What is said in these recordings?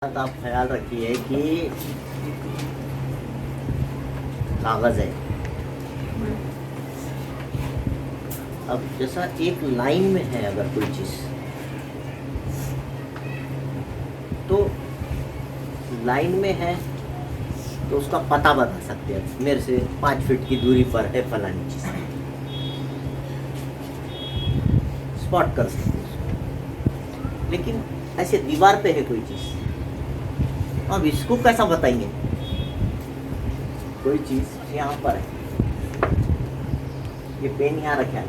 आप ख्याल रखिए कि कागज है। अब जैसा एक लाइन में है अगर कोई चीज, तो लाइन में है तो उसका पता बता सकते हैं, मेरे से 5 फीट की दूरी पर है फलानी चीज, स्पॉट कर सकते हैं उसको। लेकिन ऐसे दीवार पे है कोई चीज, अब इसको कैसा बताएंगे? कोई चीज यहाँ पर है, ये पेन यहाँ रखा है,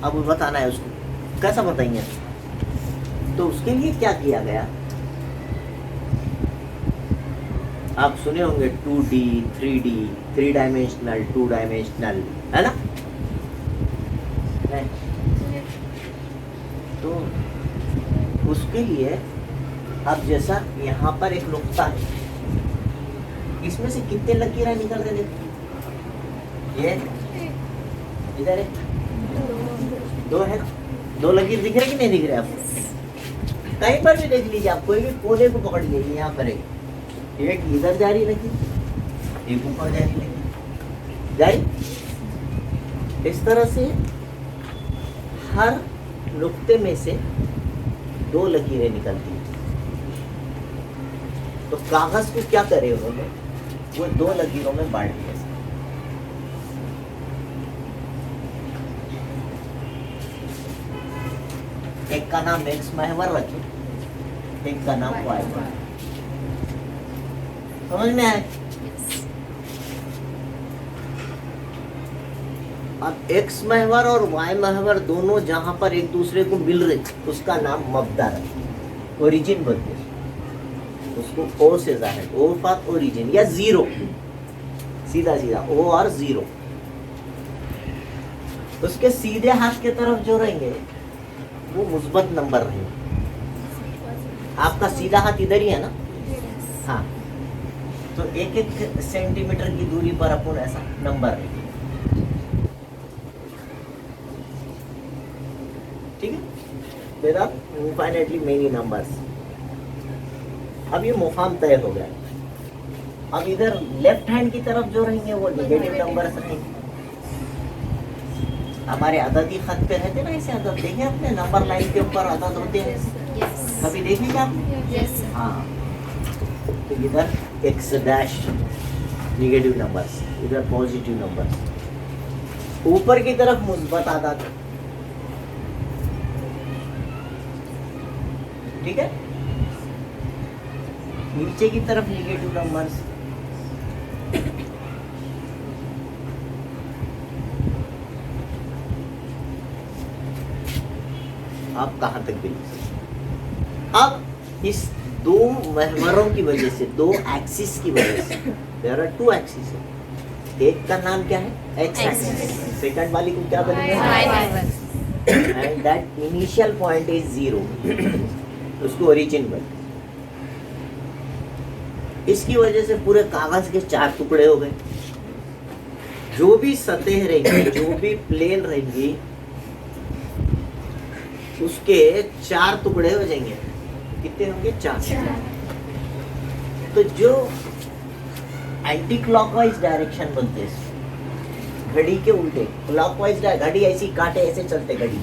अब वो बताना है उसको, कैसा बताएंगे? तो उसके लिए क्या किया गया, आप सुने होंगे 2D 3D 3 डायमेंशनल 2 डायमेंशनल, है ना? तो उसके लिए अब जैसा यहाँ पर एक नुक्ता है, इसमें से कितने लकीरें निकल रहे देखो, ये इधर है, 2 है, 2 लकीर दिख रहे कि नहीं दिख रहे आपको? कहीं पर भी देख लीजिए, आप कोई भी कोने को पकड़ लीजिए, यहाँ पर है एक इधर जा रही लकीर, एक ऊपर जा रही लकीर, जारी। इस तरह से हर नुक्ते में से 2 लकीरें निकलती हैं। तो कागज को क्या करे उन्होंने, वो 2 लकीरों में बांट दिया। एक का नाम एक्स महवर रखे, एक का नाम वाई महवर। समझ में आए? अब एक्स महवर और वाई महवर दोनों जहां पर एक दूसरे को मिल रहे, उसका नाम मबदा रखे, ओरिजिन बोलते हैं उसको। ओ से जाहिर, ओ फॉर ओरिजिन या जीरो, सीधा सीधा ओ और जीरो। उसके सीधे हाथ के तरफ जो रहेंगे वो मुस्बत नंबर रहेंगे। आपका सीधा हाथ इधर ही है ना? हाँ, तो 1-1 सेंटीमीटर की दूरी पर अपन ऐसा नंबर रहेंगे, ठीक है? There are infinitely many numbers. अब ये मुकाम तय हो गया। अब इधर लेफ्ट हैंड की तरफ जो रहेंगे वो नेगेटिव नंबर्स रहेंगे। हमारे अददी खत पे रहते ना, ऐसे अदद देखे आपने, नंबर लाइन के ऊपर अदद होते हैं, कभी देखेंगे आपने? हाँ, तो इधर एक्स डैश नेगेटिव नंबर्स, इधर पॉजिटिव नंबर्स, ऊपर की तरफ मुस्बत अदद, ठीक है? नीचे की तरफ नेगेटिव नंबर्स। आप कहां तक भी? अब इस 2 महवरों की वजह से, 2 एक्सिस की वजह से, देयर आर 2 एक्सिस है। एक का नाम क्या है? X axis. सेकंड वाली को क्या बोलेंगे? And that initial point is 0, उसको ओरिजिन बोलते हैं। इसकी वजह से पूरे कागज के 4 टुकड़े हो गए। जो भी सतह रहेंगी, जो भी प्लेन रहेंगी, उसके 4 टुकड़े हो जाएंगे। कितने होंगे? 4। तो जो एंटी क्लॉकवाइज डायरेक्शन बनते हैं, घड़ी के उल्टे, क्लॉकवाइज घड़ी ऐसी काटे ऐसे चलते घड़ी,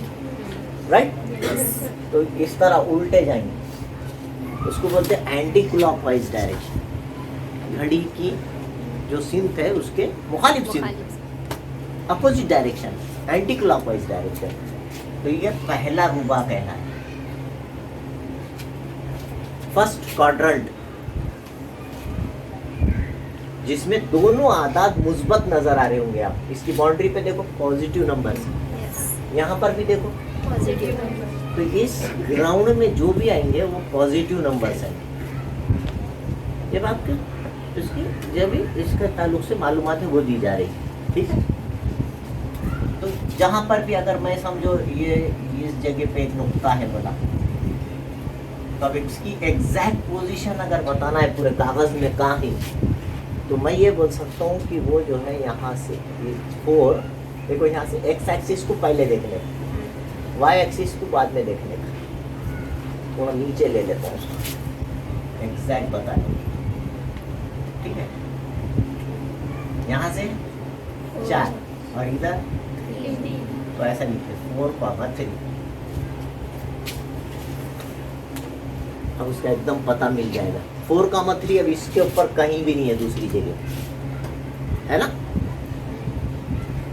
राइट? तो इस तरह उल्टे जाएंगे, उसको बोलते हैं एंटी क्लॉकवाइज डायरेक्शन। घड़ी की जो सिमत है उसके मुखालिफ सिमत, opposite direction, anticlockwise direction. तो ये पहला रुबा कहना है, फर्स्ट क्वाड्रेंट, जिसमें दोनों आदाद मुस्बत नजर आ रहे होंगे। आप इसकी बाउंड्री पे देखो, पॉजिटिव नंबर, यहाँ पर भी देखो पॉजिटिव नंबर। तो इस ग्राउंड में जो भी आएंगे वो पॉजिटिव नंबर्स हैं। जब आपके इसकी जब भी इसके ताल्लुक से मालूमात है वो दी जा रही, ठीक है? तो जहाँ पर भी अगर मैं समझो ये इस जगह पे एक नुक्ता है बोला, तो अब इसकी एग्जैक्ट पोजीशन अगर बताना है पूरे कागज में कहाँ है, तो मैं ये बोल सकता हूँ कि वो जो है यहाँ से 4, देखो यहाँ से एक्स एक्सिस को पहले देख ले, वाई एक्सिस को बाद में देखने का। थोड़ा नीचे ले लेता हूँ उसको, एग्जैक्ट बता देंगे, ठीक है। यहाँ से 4 और इधर तो ऐसा लिखे 4,3। अब उसका एकदम पता मिल जाएगा। 4,3 अब इसके ऊपर कहीं भी नहीं है दूसरी जगह, है ना।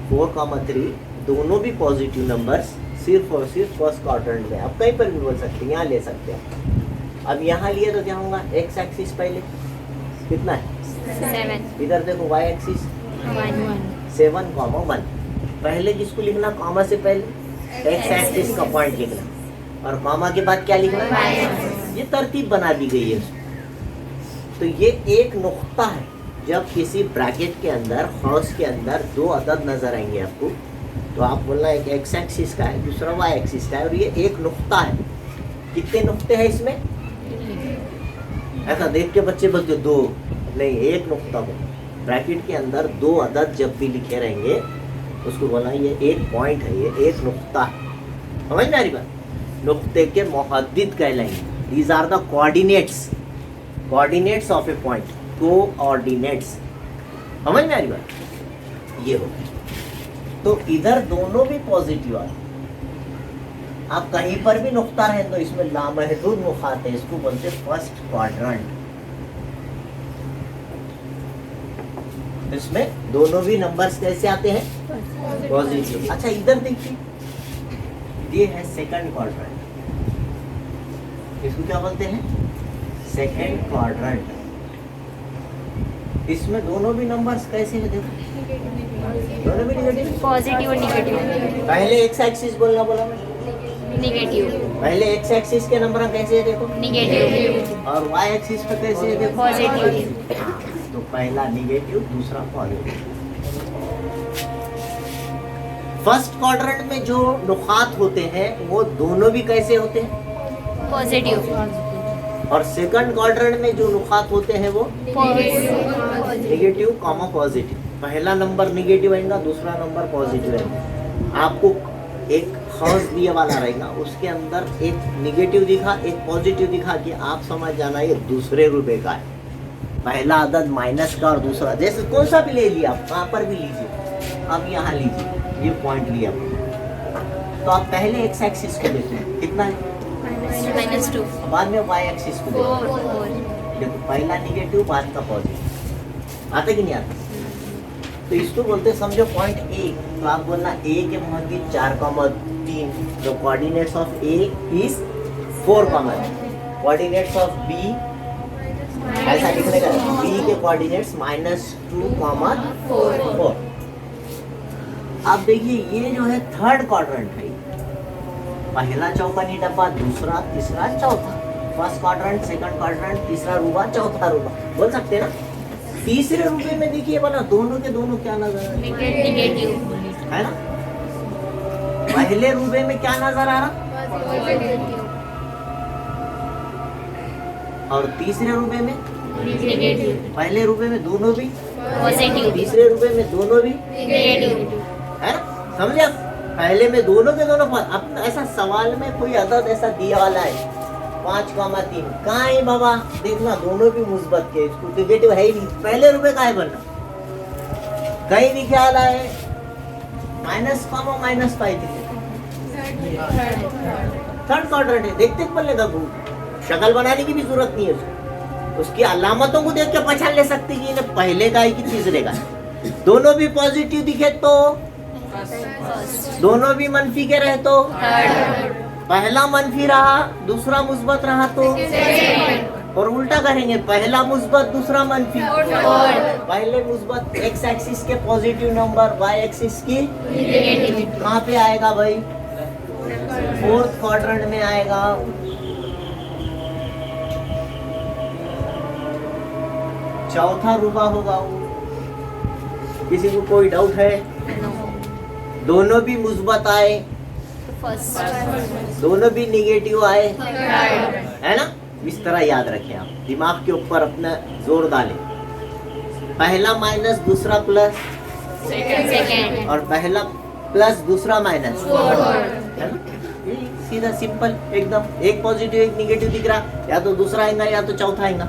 4,3 दोनों भी पॉजिटिव नंबर्स सिर्फ और सिर्फ फर्स्ट क्वाड्रेंट में। आप कहीं पर भी बोल सकते हैं, यहाँ ले सकते हैं। अब यहाँ लिए तो क्या होगा, एक्स एक्सिस पहले कितना है 7 इधर देखो, वाई एक्सिस 1 7,1। पहले जिसको लिखना कॉमा से पहले एक्स एक्सिस का पॉइंट लिखना, और कॉमा के बाद क्या लिखना है, ये तरतीब बना दी गई है। तो ये एक नुक्ता है। जब किसी ब्रैकेट के अंदर हौस के अंदर 2 अदद नजर आएंगे आपको, तो आप बोलना एक एक्स एक्सिस का है, दूसरा वाई एक्सिस का है, और ये एक नुक्ता है। कितने नुक्ते हैं इसमें, ऐसा देख के बच्चे बोलते 2 नहीं, एक नुक्ता हो। ब्रैकेट के अंदर 2 अदद जब भी लिखे रहेंगे उसको बोलना ये एक पॉइंट है, ये एक नुक्ता है। समझ में आ रही बात। नुक्ते के मुहद्दिद कहलाएंगे। These are the coordinates of a point, coordinates. समझ में आ रही बात, ये हो। तो इधर दोनों भी पॉजिटिव आ, आप कहीं पर भी नुक्ता रहे तो इसमें लामहदूद नुकात है, इसको बोलते फर्स्ट क्वाड्रेंट। इसमें दोनों भी नंबर्स कैसे आते हैं, पॉजिटिव। अच्छा इधर देखिए, ये है सेकंड क्वाड्रेंट, इसको क्या बोलते हैं, सेकंड क्वाड्रेंट। इसमें दोनों भी नंबर्स कैसे हैं, देखो दोनों भी नेगेटिव, पॉजिटिव और नेगेटिव। पहले एक्स एक्सिस बोलना बोला मैं, नेगेटिव पहले एक्स एक्सिस के नंबर कैसे है देखो, नेगेटिव और वाई एक्सिस पे कैसे है देखो, पॉजिटिव। तो पहला नेगेटिव, दूसरा पॉजिटिव। फर्स्ट क्वाड्रेंट में जो नुकात होते हैं वो दोनों भी कैसे होते हैं, पॉजिटिव। और सेकंड क्वाड्रेंट में जो नुकात होते हैं वो नेगेटिव कॉमा पॉजिटिव। पहला नंबर नेगेटिव आएगा, दूसरा नंबर पॉजिटिव आएगा। आपको एक हौस दिए वाला रहेगा, उसके अंदर एक नेगेटिव दिखा, एक पॉजिटिव दिखा, कि आप समझ जाना ये दूसरे रुपए का है। पहला अदद माइनस का और दूसरा, जैसे कौन सा भी ले लिया आप, कहाँ पर भी लीजिए, अब यहाँ लीजिए, ये पॉइंट लिया। तो आप पहले एक्स एक्सिस को देखो कितना है, -2 बाद में वाई एक्सिस को देखो, 4 देखो पहला नेगेटिव बाद का पॉजिटिव। आता कि नहीं आता। तो इसको बोलते समझो पॉइंट ए। तो आप बोलना ए के मुहद्दिद 4,3, जो coordinates of A is 4,3, coordinates of B ऐसा लिखने का, बी के कोऑर्डिनेट्स -2,4। अब देखिए ये जो है थर्ड क्वाड्रेंट है, पहला चौकोनी डब्बा, दूसरा तीसरा चौथा, फर्स्ट क्वाड्रेंट, सेकंड क्वाड्रेंट, तीसरा रूबा, चौथा रूबा, बोल सकते हैं ना। तीसरे रूबे में देखिए बना दोनों के दोनों क्या नजर आ रहा नेगेटिव है ना। पहले रूबे में क्या नजर आ रहा, और तीसरे रूबे में नेगेटिव, पहले रूबे में दोनों भी पॉजिटिव, तीसरे रूबे में दोनों भी नेगेटिव। है ना। समझे आप, पहले में दोनों के दोनों। अब ऐसा सवाल में कोई अदद ऐसा दिया वाला है 5,3, कहाँ है बाबा, देखना दोनों भी मुस्बत के, इसको नेगेटिव है ही नहीं। पहले रुपए का है बनना, कहीं भी ख्याल आए -5 थर्ड क्वाड्रेंट है। देखते पल्ले का शक्ल बनाने की भी जरूरत नहीं है उसको, उसकी अलामतों को देख के पहचान ले सकते कि इन्हें पहले का है कि तीसरे का है। दोनों भी पॉजिटिव दिखे तो, दोनों भी मनफी के रहे तो, पहला मनफी रहा दूसरा मुस्बत रहा तो, और उल्टा करेंगे, पहला मुस्बत दूसरा मनफी। पहले मुस्बत एक्स एक्सिस के पॉजिटिव नंबर, वाई एक्सिस की कहाँ पे आएगा भाई, फोर्थ क्वाड्रेंट में आएगा। चौथा रुबा होगा वो। किसी को कोई डाउट है? दोनों भी मुस्बत आए, दोनों भी निगेटिव आए, है ना। इस तरह याद रखें आप, दिमाग के ऊपर अपना जोर डालें। पहला माइनस दूसरा प्लस, सेकंड, और पहला प्लस दूसरा माइनस, है ना? ये सीधा सिंपल एकदम, एक पॉजिटिव एक निगेटिव दिख रहा, या तो दूसरा आएगा या तो चौथा आएगा,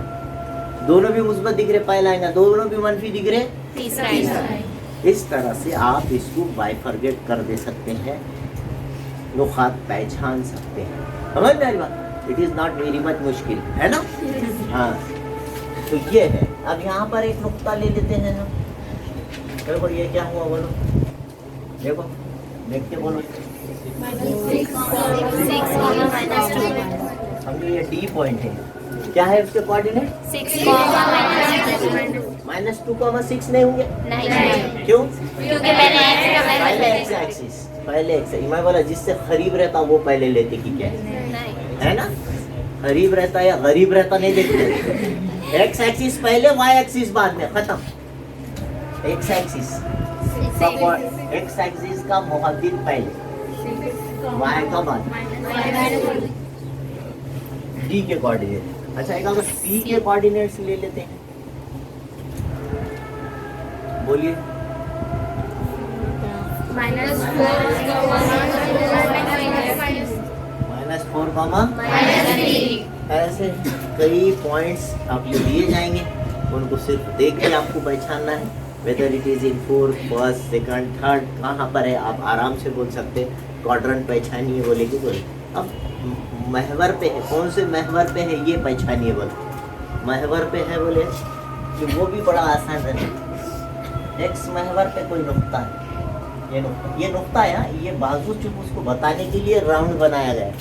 दोनों भी मुस्बत दिख रहे, पहला आएगा, दोनों भी मंफी दिख रहे, तीसरा इस तरह से आप इसको बाइफरगेट कर दे सकते हैं, नुकात पहचान सकते हैं। समझ में आई बात? It is not very much मुश्किल, है ना? हाँ, तो ये है। अब यहाँ पर एक नुक्ता ले लेते हैं हम। देखो ये क्या हुआ, बोलो, देखो देख के बोलो। समझो ये डी पॉइंट है, क्या है उसके कोऑर्डिनेट? -2,6 नहीं होंगे, क्यों? क्योंकि पहले एक्स एक्सिस, पहले एक्स, मैं बोला जिससे करीब रहता वो पहले लेते कि क्या है ना? करीब रहता या गरीब रहता नहीं देखते। एक्स एक्सिस पहले, वाई एक्सिस बाद में, खत्म। एक्स एक्सिस का मुहद्दिद पहले, वाई का बाद, डी के कोऑर्डिनेट। अच्छा, एक अगर सी के कोऑर्डिनेट्स ले लेते हैं, बोलिए। -4, ऐसे कई पॉइंट्स आपको दिए जाएंगे, उनको सिर्फ देख के आपको पहचानना है, whether it is in 4th, 1st, 2nd, 3rd कहाँ पर है आप आराम से बोल सकते हैं। क्वाड्रेंट पहचानिए बोलेगी, बोले। अब महवर पे है, कौन से महवर पे है ये पहचानिए, बोले। महवर पे है बोले कि वो भी बड़ा आसान है। एक्स महवर पे कोई नुक्ता है, ये नुक्ता है, ये बाजू चुप उसको बताने के लिए राउंड बनाया गया है।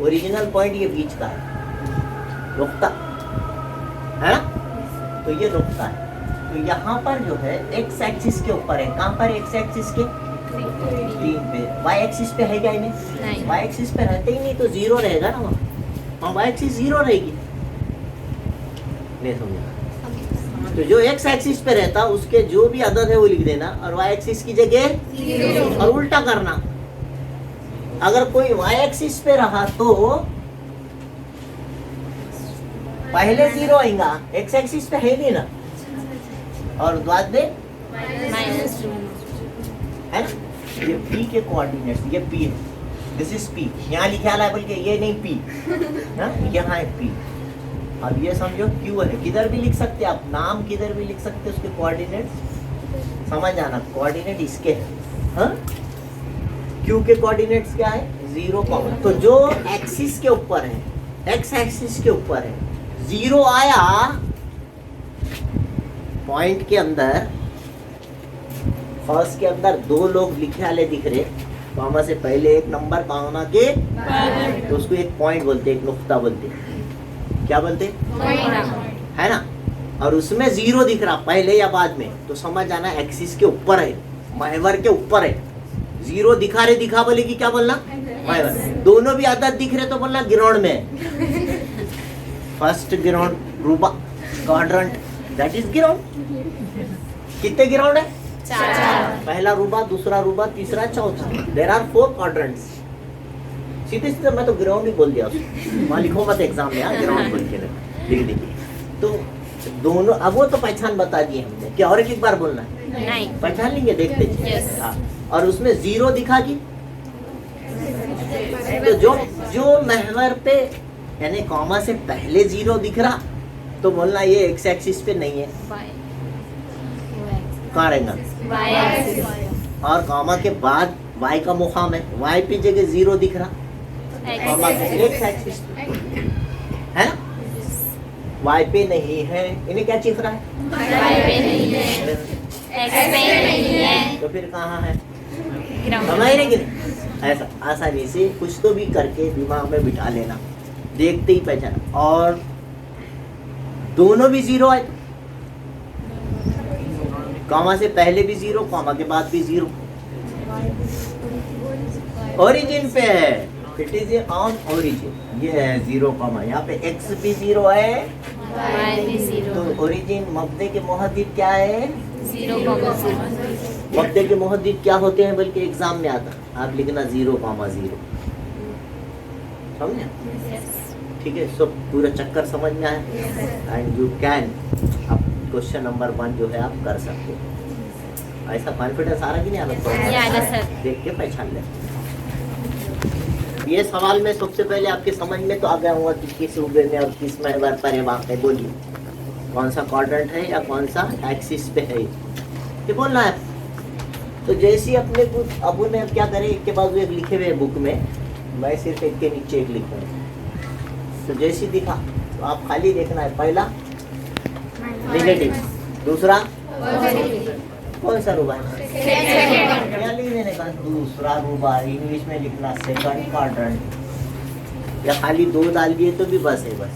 ओरिजिनल पॉइंट ये बीच का है, नुक्ता है ना? तो ये नुक्ता है। तो यहाँ पर जो है एक्स एक्सिस के ऊपर है, कहाँ पर? एक्स एक्सिस के 3 पे। वाई एक्सिस पे है क्या इन्हें? वाई एक्सिस पे रहते ही नहीं, तो 0 रहेगा ना वहाँ, वाई एक्सिस 0 रहेगी। नहीं समझा? तो जो एक्स एक्सिस पे रहता उसके जो भी अदद है वो लिख देना, और वाई एक्सिस की जगह, और उल्टा करना। अगर कोई वाई एक्सिस पे रहा तो पहले 0 आएगा, एक्स एक्सिस पे है नहीं ना, और बाद में -2 है ना? ये पी के कोऑर्डिनेट्स, ये पी है, दिस इज पी, यहाँ लिखा है बल्कि ये नहीं पी, यहाँ है पी। अब ये समझो क्यू है, किधर भी लिख सकते आप, नाम किधर भी लिख सकते उसके कोऑर्डिनेट्स, समझ आना, कोऑर्डिनेट इसके हैं। हाँ, क्यू के कोऑर्डिनेट्स क्या है? 0, तो जो एक्सिस के ऊपर है, एक्स एक्सिस के ऊपर है, 0 आया पॉइंट के अंदर, फर्स्ट के अंदर 2 लोग लिखे वाले दिख रहे, कॉमा से पहले एक नंबर, कॉमा के, तो उसको एक पॉइंट बोलते, एक नुक्ता बोलते, क्या बोलते है ना? और उसमें 0 दिख रहा पहले या बाद में, तो समझ आना एक्सिस के ऊपर है, महवर के ऊपर है। 0 दिखा रहे, दिखा बोले कि क्या बोलना? महवर। दोनों भी आदत दिख रहे तो बोलना ग्राउंड में। फर्स्ट ग्राउंड रूबा क्वाड्रेंट, दैट इज ग्राउंड। कितने ग्राउंड है? 4। पहला रूबा, दूसरा रूबा, तीसरा, चौथा। There are 4 quadrants. सीधे सीधे मैं तो ग्राउंड ही बोल दिया उसको, वहाँ लिखो मत एग्जाम में, ग्राउंड बोल के लिख दीजिए। तो दोनों, अब वो तो पहचान बता दिए हमने, क्या और एक बार बोलना है? नहीं, पहचान लेंगे, देखते Yes. हाँ। और उसमें 0 दिखा दी, तो जो महवर पे यानी कॉमा से पहले 0 दिख रहा तो बोलना ये एक्स एक्सिस पे नहीं है, कहाँ रहेगा? और कॉमा के बाद वाई का मुकाम है, वाई पे जगह 0 दिख रहा, कॉमा के एक्स एक्सिस है ना? वाई पे नहीं है, इन्हें क्या चिफ रहा है? तो फिर कहाँ है? समझ रहे कि नहीं? ऐसा आसानी से कुछ तो भी करके दिमाग में बिठा लेना, देखते ही पहचान। और दोनों भी 0 है, कॉमा से पहले भी 0, कॉमा के बाद भी 0, ओरिजिन पे है, इट इज ऑन ओरिजिन। ये है 0, यहाँ पे x भी 0 है, तो ओरिजिन मब्दे के मुहद्दिद क्या है? 0, मब्दे के मुहद्दिद क्या होते हैं, बल्कि एग्जाम में आता, आप लिखना 0,0, समझे? ठीक है, सब पूरा चक्कर समझ में आया, एंड यू कैन, अब क्वेश्चन नंबर 1 जो है आप कर सकते हो। ऐसा कॉन्फिडेंस आ रहा कि नहीं आ रहा? ये आ रहा सर। देख के पहचान ले। ये सवाल में सबसे पहले आपके समझ में तो आ गया होगा कि किस रूबे में और किस महवर पर है वाक़, बोलिए कौन सा क्वाड्रेंट है या कौन सा एक्सिस पे है, ये बोलना है। तो जैसे ही अपने को अब उन्हें क्या करें, एक के बाद एक लिखे हुए बुक में, मैं सिर्फ एक के नीचे एक लिखूंगा। तो जैसे ही दिखा तो आप खाली देखना है, पहला नेगेटिव, दूसरा कौन सा रूबा है, क्या लिख देने का, दूसरा रूबा, इंग्लिश में लिखना सेकंड क्वाड्रेंट, या खाली दो डाल दिए तो भी बस है, बस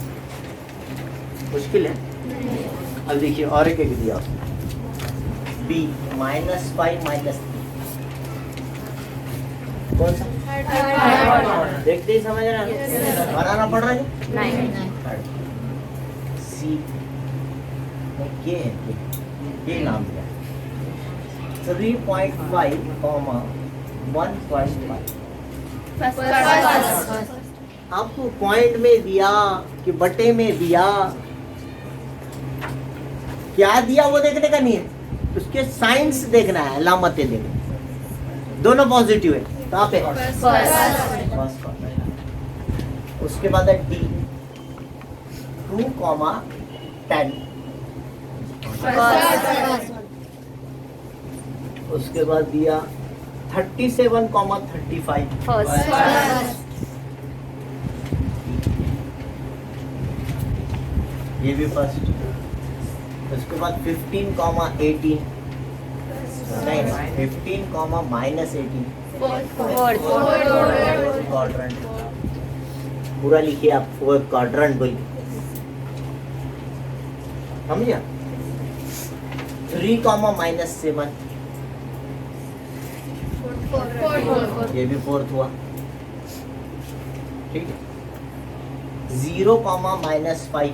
मुश्किल है। अब देखिए और एक दिया बी -5 -3, कौन सा, देखते ही समझ रहे हैं, बनाना पड़ रहा है। 9 सी ये नाम दिया 3.5, 1.5। आपको पॉइंट में दिया कि बटे में दिया, क्या दिया वो देखने का नहीं है, उसके साइंस देखना है, अलामतें देखना, दोनों पॉजिटिव है। कहाँ पे? फर्स्ट। उसके बाद है डी 2,10, उसके बाद दिया 37,35, ये भी फर्स्ट। उसके बाद 15,18, नहीं 15,-18, क्वाड्रेंट पूरा लिखिए आप, फोर्थ क्वाड्रेंट बोलिए, समझिए। 3,-7, ये भी फोर्थ हुआ, ठीक है। 0,-5,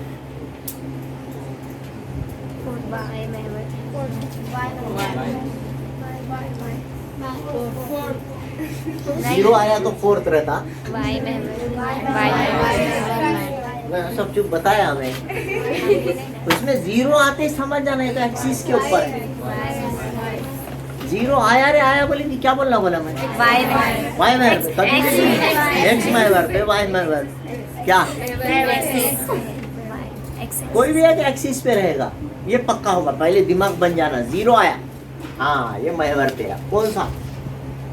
जीरो आया तो फोर्थ रहता, सब चुप बताया हमें, उसमें जीरो आते ही समझ जाना है तो एक्सिस के ऊपर है। जीरो आया रे आया बोले कि क्या बोलना बोला मैं, वाई में कभी एक्स महवर पे वाई महवर क्या, कोई भी एक एक्सिस पे रहेगा, ये पक्का होगा, पहले दिमाग बन जाना। जीरो आया, हाँ ये महवर पे है, कौन सा,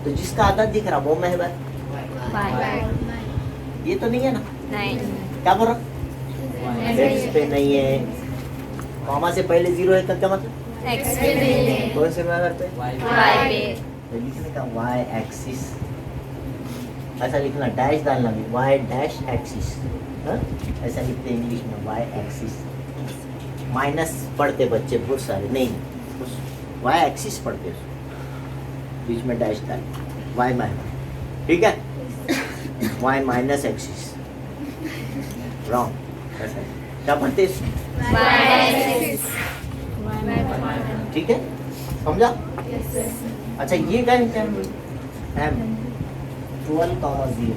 तो जिसका आधा दिख रहा वो महवर, ये तो नहीं है ना, क्या बोल रहा, एक्स पे नहीं है, कॉमा से पहले जीरो है, क्या मतलब, कौन से महवर पे, तो लिखने का वाई एक्सिस, ऐसा लिखना, डैश डालना भी, वाई डैश एक्सिस, ऐसा लिखते इंग्लिश में, वाई एक्सिस। माइनस पढ़ते बच्चे बहुत सारे, नहीं वाई एक्सिस पढ़ते, बीच में डैश डाल, वाई माइनस, ठीक है, वाई माइनस एक्सिस, रॉन्ग, ऐसा क्या पढ़ते, ठीक है, समझा। अच्छा ये क्या है, एम 12,0,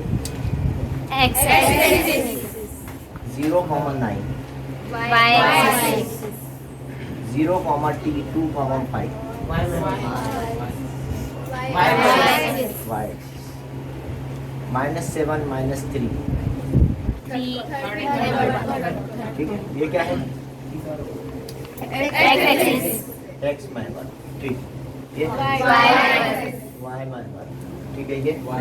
0,9, 0,T 2,5, -7 -3, ठीक है, ये क्या है, एक्स महवर, ठीक, ये वाई महवर, ठीक है, ये वाई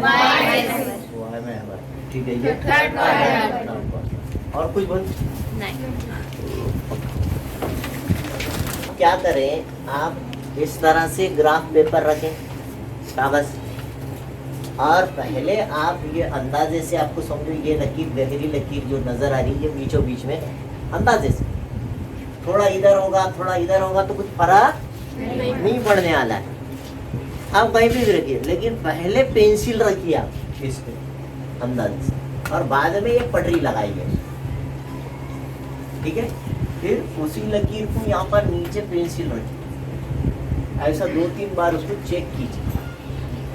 महवर, ठीक है, ये और कुछ बोल, क्या करें आप, इस तरह से ग्राफ पेपर रखें कागज, और पहले आप ये अंदाजे से आपको समझो, ये लकीर गहरी लकीर जो नजर आ रही है बीचों बीच में, अंदाजे से, थोड़ा इधर होगा थोड़ा इधर होगा तो कुछ फर्क नहीं पड़ने वाला है, आप कहीं भी रखिए, लेकिन पहले पेंसिल रखिए आप इस पे अंदाजे से, और बाद में ये पटरी लगाइए, ठीक है। फिर उसी लकीर को यहाँ पर नीचे पेंसिल रखिए, ऐसा 2-3 बार उसको चेक कीजिए।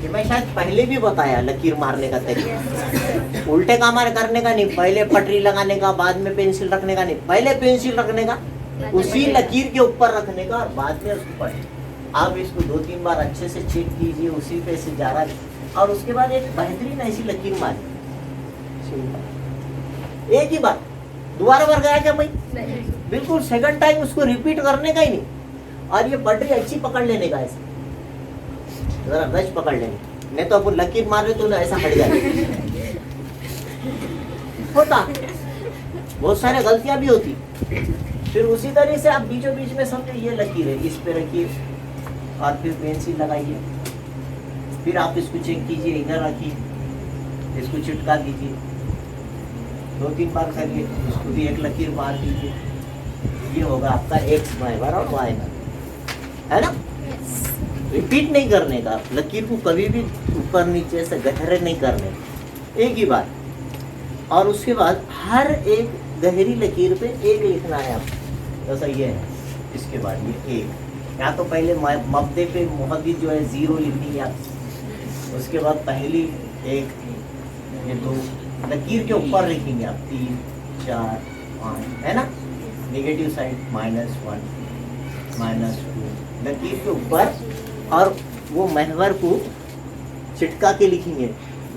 ये मैं शायद पहले भी बताया लकीर मारने का तरीका, उल्टे काम करने का नहीं, पहले पटरी लगाने का, बाद में पेंसिल रखने का नहीं, पहले पेंसिल रखने का, उसी लकीर के ऊपर रखने का, और बाद में उसको पढ़े, आप इसको 2-3 बार अच्छे से चेक कीजिए, उसी पे से जा रहा है। और उसके बाद एक बेहतरीन ऐसी लकीर मारी, एक ही बार, दोबारा बार गया क्या भाई? बिल्कुल सेकंड टाइम उसको रिपीट करने का ही नहीं। और ये पटरी अच्छी पकड़ लेने का, ऐसे जरा गज पकड़ लेने, नहीं तो अपन लकीर मार रहे तो ना ऐसा हट जाए। होता, बहुत सारे गलतियां भी होती। फिर उसी तरह से आप बीचों बीच में समझो ये लकीर है, इस पे रखिए और फिर पेंसिल लगाइए, फिर आप इसको चेक कीजिए, इधर रखिए, इसको चिटका दीजिए, 2-3 बार करिए, इसको भी एक लकीर मार दीजिए। ये होगा आपका एक्स महवर और वाई महवर, है ना? रिपीट नहीं करने का, लकीर को कभी भी ऊपर नीचे से गहरे नहीं करने, एक ही बार। और उसके बाद हर एक गहरी लकीर पे एक लिखना है आप, जैसा ये है, इसके बाद ये एक, या तो पहले मब्दे पे मुहद्दिद जो है 0 लिखनी है आप, उसके बाद पहली एक, ये 2 लकीर के ऊपर लिखेंगे आप, 3, 4, 5, है ना? नेगेटिव साइड -1, -2 लकीर के ऊपर, और वो महवर को चिटका के लिखेंगे।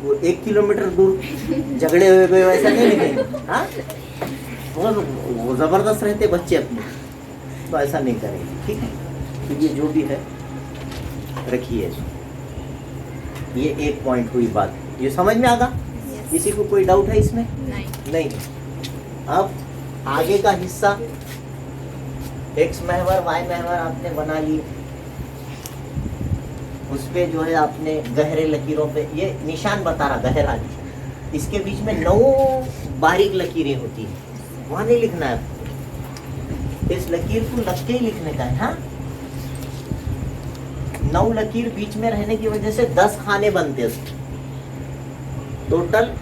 वो 1 किलोमीटर दूर झगड़े हुए कोई वैसा नहीं लिखेंगे, हाँ? वो जबरदस्त रहते बच्चे अपने, तो ऐसा नहीं करेंगे, ठीक है? तो ये जो भी है रखिए, ये एक पॉइंट हुई बात, ये समझ में आगा? किसी को कोई डाउट है इसमें? नहीं। अब आगे का हिस्सा एक्स महवर वाई महवर आपने बना लिए, उस पे जो है आपने गहरे लकीरों पे ये निशान बता रहा गहरा, इसके बीच में 9 बारीक लकीरें होती हैं, वहां नहीं लिखना है, इस लकीर को लग के ही लिखने का है, हाँ? 9 लकीर बीच में रहने की वजह से 10 खाने बनते हैं टोटल,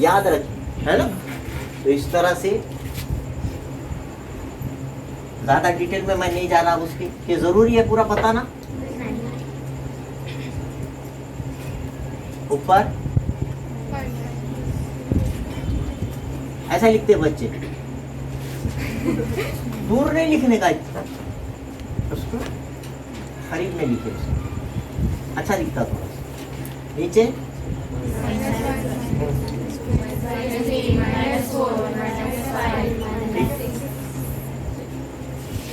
याद रखिए, है ना? तो इस तरह से ज्यादा डिटेल में मैं नहीं जा रहा उसकी, ये जरूरी है पूरा बताना। ऊपर ऐसा लिखते हैं बच्चे, दूर नहीं लिखने का, उसको करीब में लिखे, अच्छा दिखता थोड़ा सा। नीचे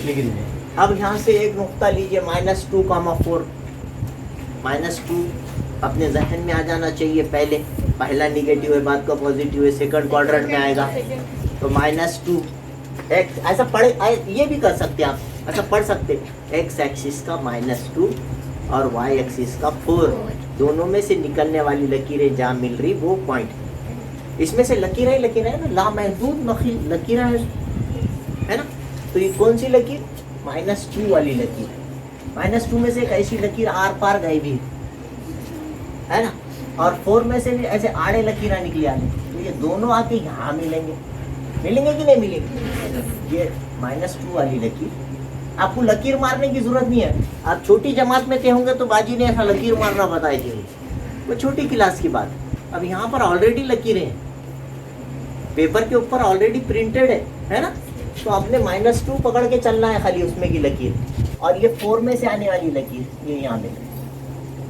लिख दीजिए। अब यहाँ से एक नुक्ता लीजिए, -2, 4, -2 अपने जहन में आ जाना चाहिए। पहला निगेटिव है, बाद का पॉजिटिव है, सेकंड क्वाड्रेंट में आएगा, तो -2 एक्स, ऐसा पढ़े, ये भी कर सकते हैं आप, ऐसा पढ़ सकते एक्स एक्सिस का -2 और वाई एक्सिस का 4, दोनों में से निकलने वाली लकीरें जहाँ मिल रही वो पॉइंट, इसमें से लकीरें है ना, लामहदूद लकीरें है ना? तो ये कौन सी लकीर? -2 वाली लकीर, -2 में से एक ऐसी लकीर आर पार गई भी है ना, और 4 में से भी ऐसे आड़े लकीरें निकली आने, तो ये दोनों आके यहाँ मिलेंगे कि नहीं मिलेंगे? ये -2 वाली लकीर, आपको लकीर मारने की जरूरत नहीं है, आप छोटी जमात में थे होंगे तो बाजी ने ऐसा लकीर मारना बताई थी, वो छोटी क्लास की बात। अब यहाँ पर ऑलरेडी लकीरें हैं, पेपर के ऊपर ऑलरेडी प्रिंटेड है ना? तो आपने -2 पकड़ के चलना है खाली उसमें की लकीर, और ये 4 में से आने वाली लकीर ये यहाँ पे,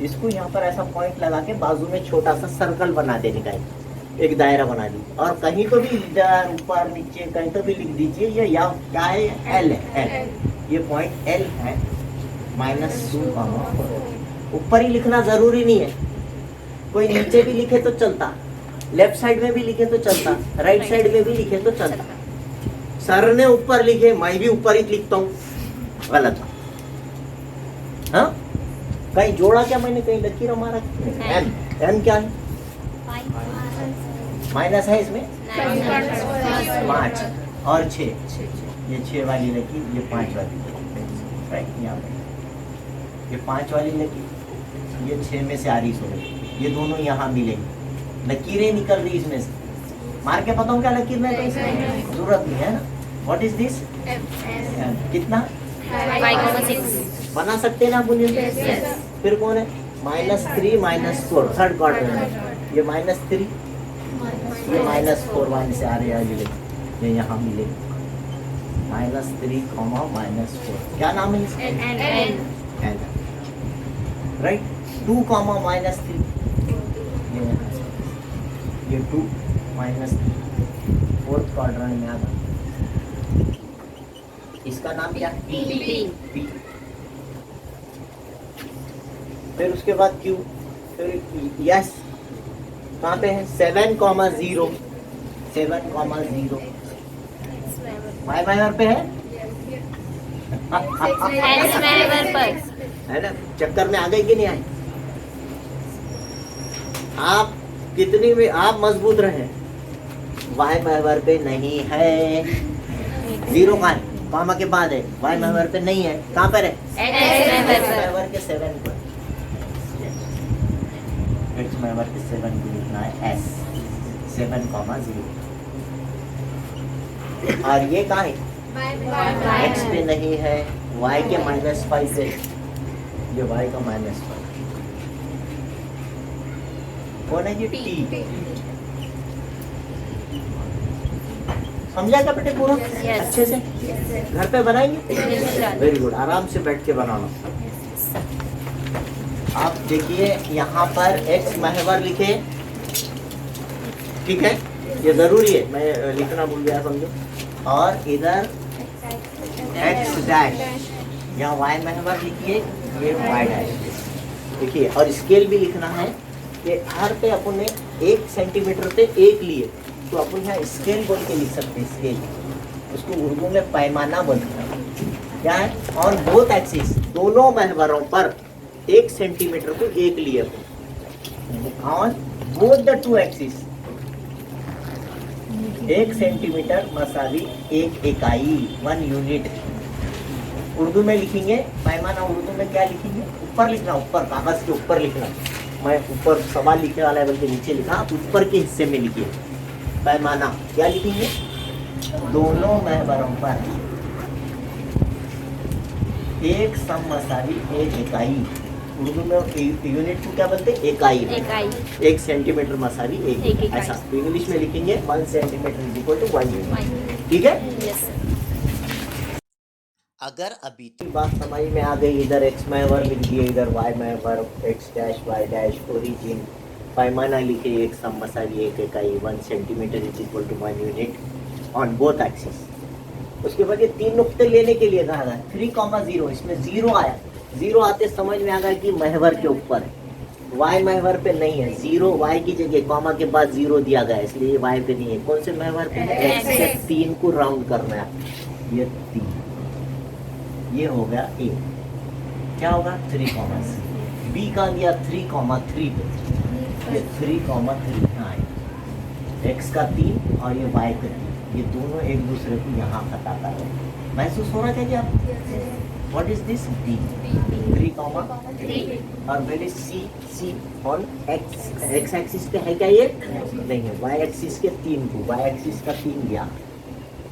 इसको यहाँ पर ऐसा पॉइंट लगा के बाजू में छोटा सा सर्कल बना देने का, एक दायरा बना दीजिए, और कहीं तो भी इधर ऊपर नीचे कहीं तो भी लिख दीजिए ये या क्या है, एल है, ये पॉइंट एल है, -2, ऊपर ही लिखना जरूरी नहीं है, कोई नीचे भी लिखे तो चलता, लेफ्ट साइड में भी लिखे तो चलता, राइट साइड में भी लिखे तो चलता। सर ने ऊपर लिखे, मैं भी ऊपर ही लिखता हूँ, गलत। हाँ, कहीं जोड़ा क्या मैंने, कहीं लकीर हमारा एम, एम क्या है? माइनस है इसमें 5 और 6, ये 6 वाली लकीर, ये 5 वाली लकीर, राइट? यहाँ पे ये 5 वाली लकीर, ये 6 में से आ रही, सो ये दोनों यहाँ मिलेंगे, लकीरें निकल रही इसमें से, मार के बताऊँ क्या लकीर में, तो इसमें जरूरत नहीं है ना। What is this? कितना? 5,6 बना सकते हैं ना आप? फिर कौन है? -3 -4 थर्ड क्वार्टर में, ये -3, ये -4 वहाँ से आ रहे हैं, ये यहाँ मिलेंगे, -3, -4, क्या नाम है इसका? राइट 2 कॉमा माइनस 3 ये 2 माइनस 3 फोर्थ क्वाड्रेंट में आ गया। इसका नाम क्या है? P। फिर उसके बाद Q, फिर यस कहाँ पे है? 7,0 7,0 वाई माइनर पे है एक्स माइनर पर है ना? चक्कर में आ गई कि नहीं आई? आप कितनी भी आप मजबूत रहे, वाई महवर पे नहीं है। 0 कहाँ है? कॉमा के बाद है, वाई महवर पे नहीं है। कहाँ पर है? एक्स महवर के 7 पर। एक्स महवर के 7 पे लिखना है S 7,0। और ये कहाँ है? एक्स पे नहीं है, वाई के -5 से, ये वाई का -5 कौन है? ये T। समझा क्या बेटे पूरा? Yes. अच्छे से घर पे बनाएंगे? Yes. वेरी गुड, आराम से बैठ के बनाना। आप देखिए यहाँ पर एक्स महवर लिखे, ठीक है, ये जरूरी है, मैं लिखना भूल गया समझो। और इधर एक्स डैश, यहाँ वाई महवर लिखिए, ये वाई डैश देखिए। और स्केल भी लिखना है कि हर पे अपन ने 1 सेंटीमीटर पे 1 लिए, तो अपन यहाँ स्केल बोल के लिख सकते हैं। स्केल उसको उर्दू में पैमाना बोलते हैं। क्या है? ऑन बोथ एक्सिस, दोनों महवरों पर 1 सेंटीमीटर को 1 लिए on both the 2 axis. 1 centimetre मसावी 1 इकाई, 1 यूनिट। उर्दू में लिखेंगे पैमाना, उर्दू में क्या लिखेंगे? ऊपर लिखना, ऊपर कागज के ऊपर लिखना। मैं ऊपर सवाल लिखने वाला है बल्कि नीचे लिखा, आप ऊपर के हिस्से में लिखिए। पैमाना क्या लिखेंगे? दोनों महवरों पर 1 सममसावी 1 इकाई। उर्दू में यूनिट को क्या बोलते हैं? इकाई। 1 सेंटीमीटर मसावी 1 इकाई। ऐसा तो इंग्लिश में लिखेंगे 1 centimetre is equal to 1 unit. ठीक है? अगर अभी तो बात समझ में आ गई, इधर एक्स महवर लिख दिए, इधर वाई महवर, X dash Y dash, origin, पैमाना लिखे 1 सममसावी 1 इकाई, 1 centimetre is equal to 1 unit on both axis. उसके बाद ये 3 नुक्ते लेने के लिए कहा गया 3,0, इसमें 0 आया। 0 आते समझ में आ गया कि महवर के ऊपर है, वाई महवर पे नहीं है। 0 वाई की जगह कॉमा के बाद 0 दिया गया, इसलिए वाई पे नहीं है। कौन से महवर पे है? एक्स से 3 को राउंड करना है, ये 3, ये हो गया A। क्या होगा? 3, B का दिया 3,3 पे, ये 3,3 है। X का 3 और ये Y का 3, ये दोनों एक दूसरे को यहाँ खटाता है। महसूस हो रहा है क्या आप? What is this? B 3,3 और पहले C on X एक्सिस पे है क्या? ये नहीं है। Y एक्सिस के 3 को, Y एक्सिस का 3 गया,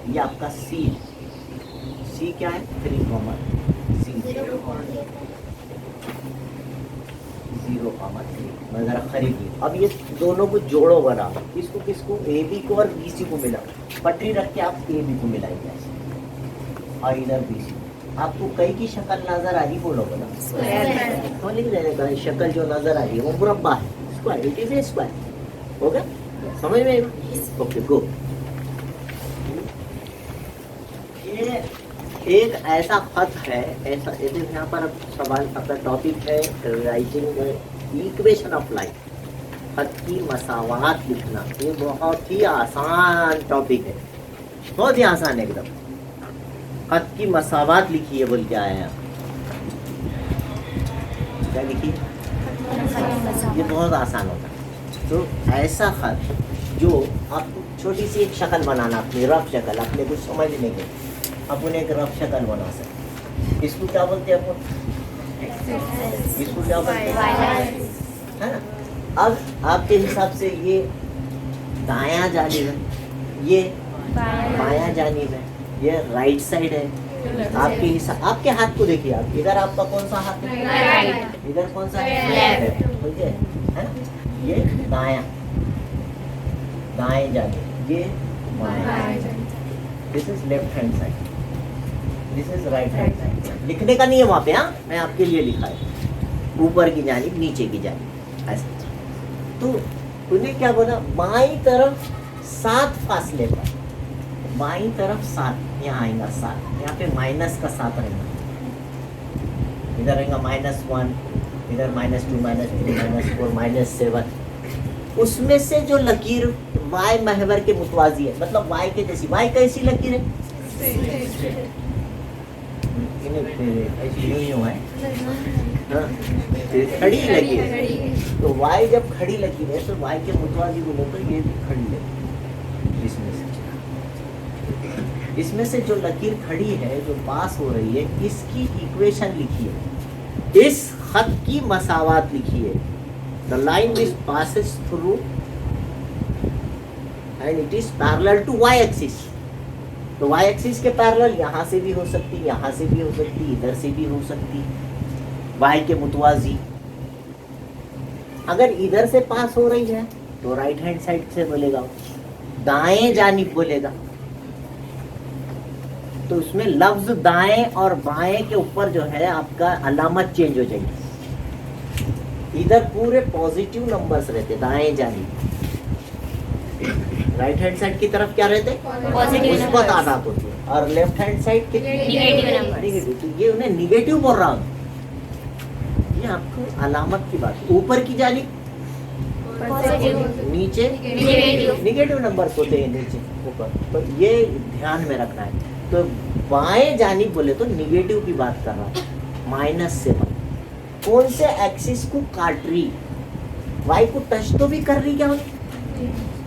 ये आपका C क्या है? 3,0 मैं जरा खरीदी। अब ये दोनों को जोड़ो बना, किसको किसको? AB को और BC को मिला, पटरी रख के आप AB को मिलाएंगे ऐसे, और इधर BC। आपको कई की शक्ल नजर आ रही? बोलो बोलो। तो लिख देने का, शक्ल जो नजर आ रही है वो मुरब्बा है, square, it is A square. हो गया? समझ में? Okay go. ये एक ऐसा खत है, ऐसा यहाँ पर सवाल अपना टॉपिक है राइटिंग इक्वेशन ऑफ लाइफ, खत की मसावात लिखना। ये बहुत ही आसान टॉपिक है, बहुत ही आसान है एकदम। खत की मसावात लिखिए बोल के आए हैं। क्या लिखिए? ये बहुत आसान होता है। तो ऐसा खत जो आपको छोटी सी एक शक्ल बनाना, अपनी रफ शक्ल, अपने कुछ समझने के, अपन एक रफ शक्ल बना सकते। इसको क्या बोलते हैं अपन? इसको क्या बोलते हैं? है ना? अब आपके हिसाब से ये दायां जानिब है, ये बायां जानिब है, ये राइट साइड है। आपके हिसाब, आपके हाथ को देखिए आप, इधर आपका कौन सा हाथ है? इधर कौन सा है? है ना? ये दायां, दाएं जानिब, ये बायां। This is left hand side. This is right hand side. लिखने का नहीं है वहाँ पे, हाँ मैं आपके लिए लिखा है, ऊपर की जानिब नीचे की जानिब ऐसे। तो तूने क्या बोला, बाईं तरफ 7 फासले पर, बाईं तरफ 7, यहाँ आएगा 7, यहाँ पे माइनस का 7 रहेगा, इधर रहेगा -1, इधर -2, -3, -4, -7। उसमें से जो लकीर y महवर के मुतवाजी है, मतलब y के जैसी, y कैसी लकीर है, ऐसी यूं है, हाँ, खड़ी लकीर है। तो y जब खड़ी लकीर है तो y के मुतवाजी बोले तो ये भी खड़ी लकीर, इसमें से जो लकीर खड़ी है, जो पास हो रही है, इसकी इक्वेशन लिखिए, इस खत की मसावात लिखिए। The line which passes through and it is parallel to y axis. तो y एक्सिस के पैरेलल यहाँ से भी हो सकती, यहाँ से भी हो सकती, इधर से भी हो सकती, y के मुतवाजी। अगर इधर से पास हो रही है तो राइट हैंड साइड से बोलेगा, दाएं जानिब बोलेगा तो उसमें लफ्ज दाएं और बाएं के ऊपर जो है आपका अलामत चेंज हो जाएगी। इधर पूरे पॉजिटिव नंबर्स रहते दाएं जानिब, राइट हैंड साइड की तरफ क्या रहते, मुस्बत आदात होती है, और लेफ्ट हैंड साइड कितने निगेटिव। तो ये उन्हें निगेटिव बोल रहा हूँ, ये आपको अलामत की बात। ऊपर की जानिब नीचे निगेटिव नंबर्स होते हैं, नीचे ऊपर, तो ये ध्यान में रखना है। तो बाएं जानिब बोले तो निगेटिव की बात कर रहा हूँ, -7 कौन से एक्सिस को काट रही, y को टच तो भी कर रही, क्या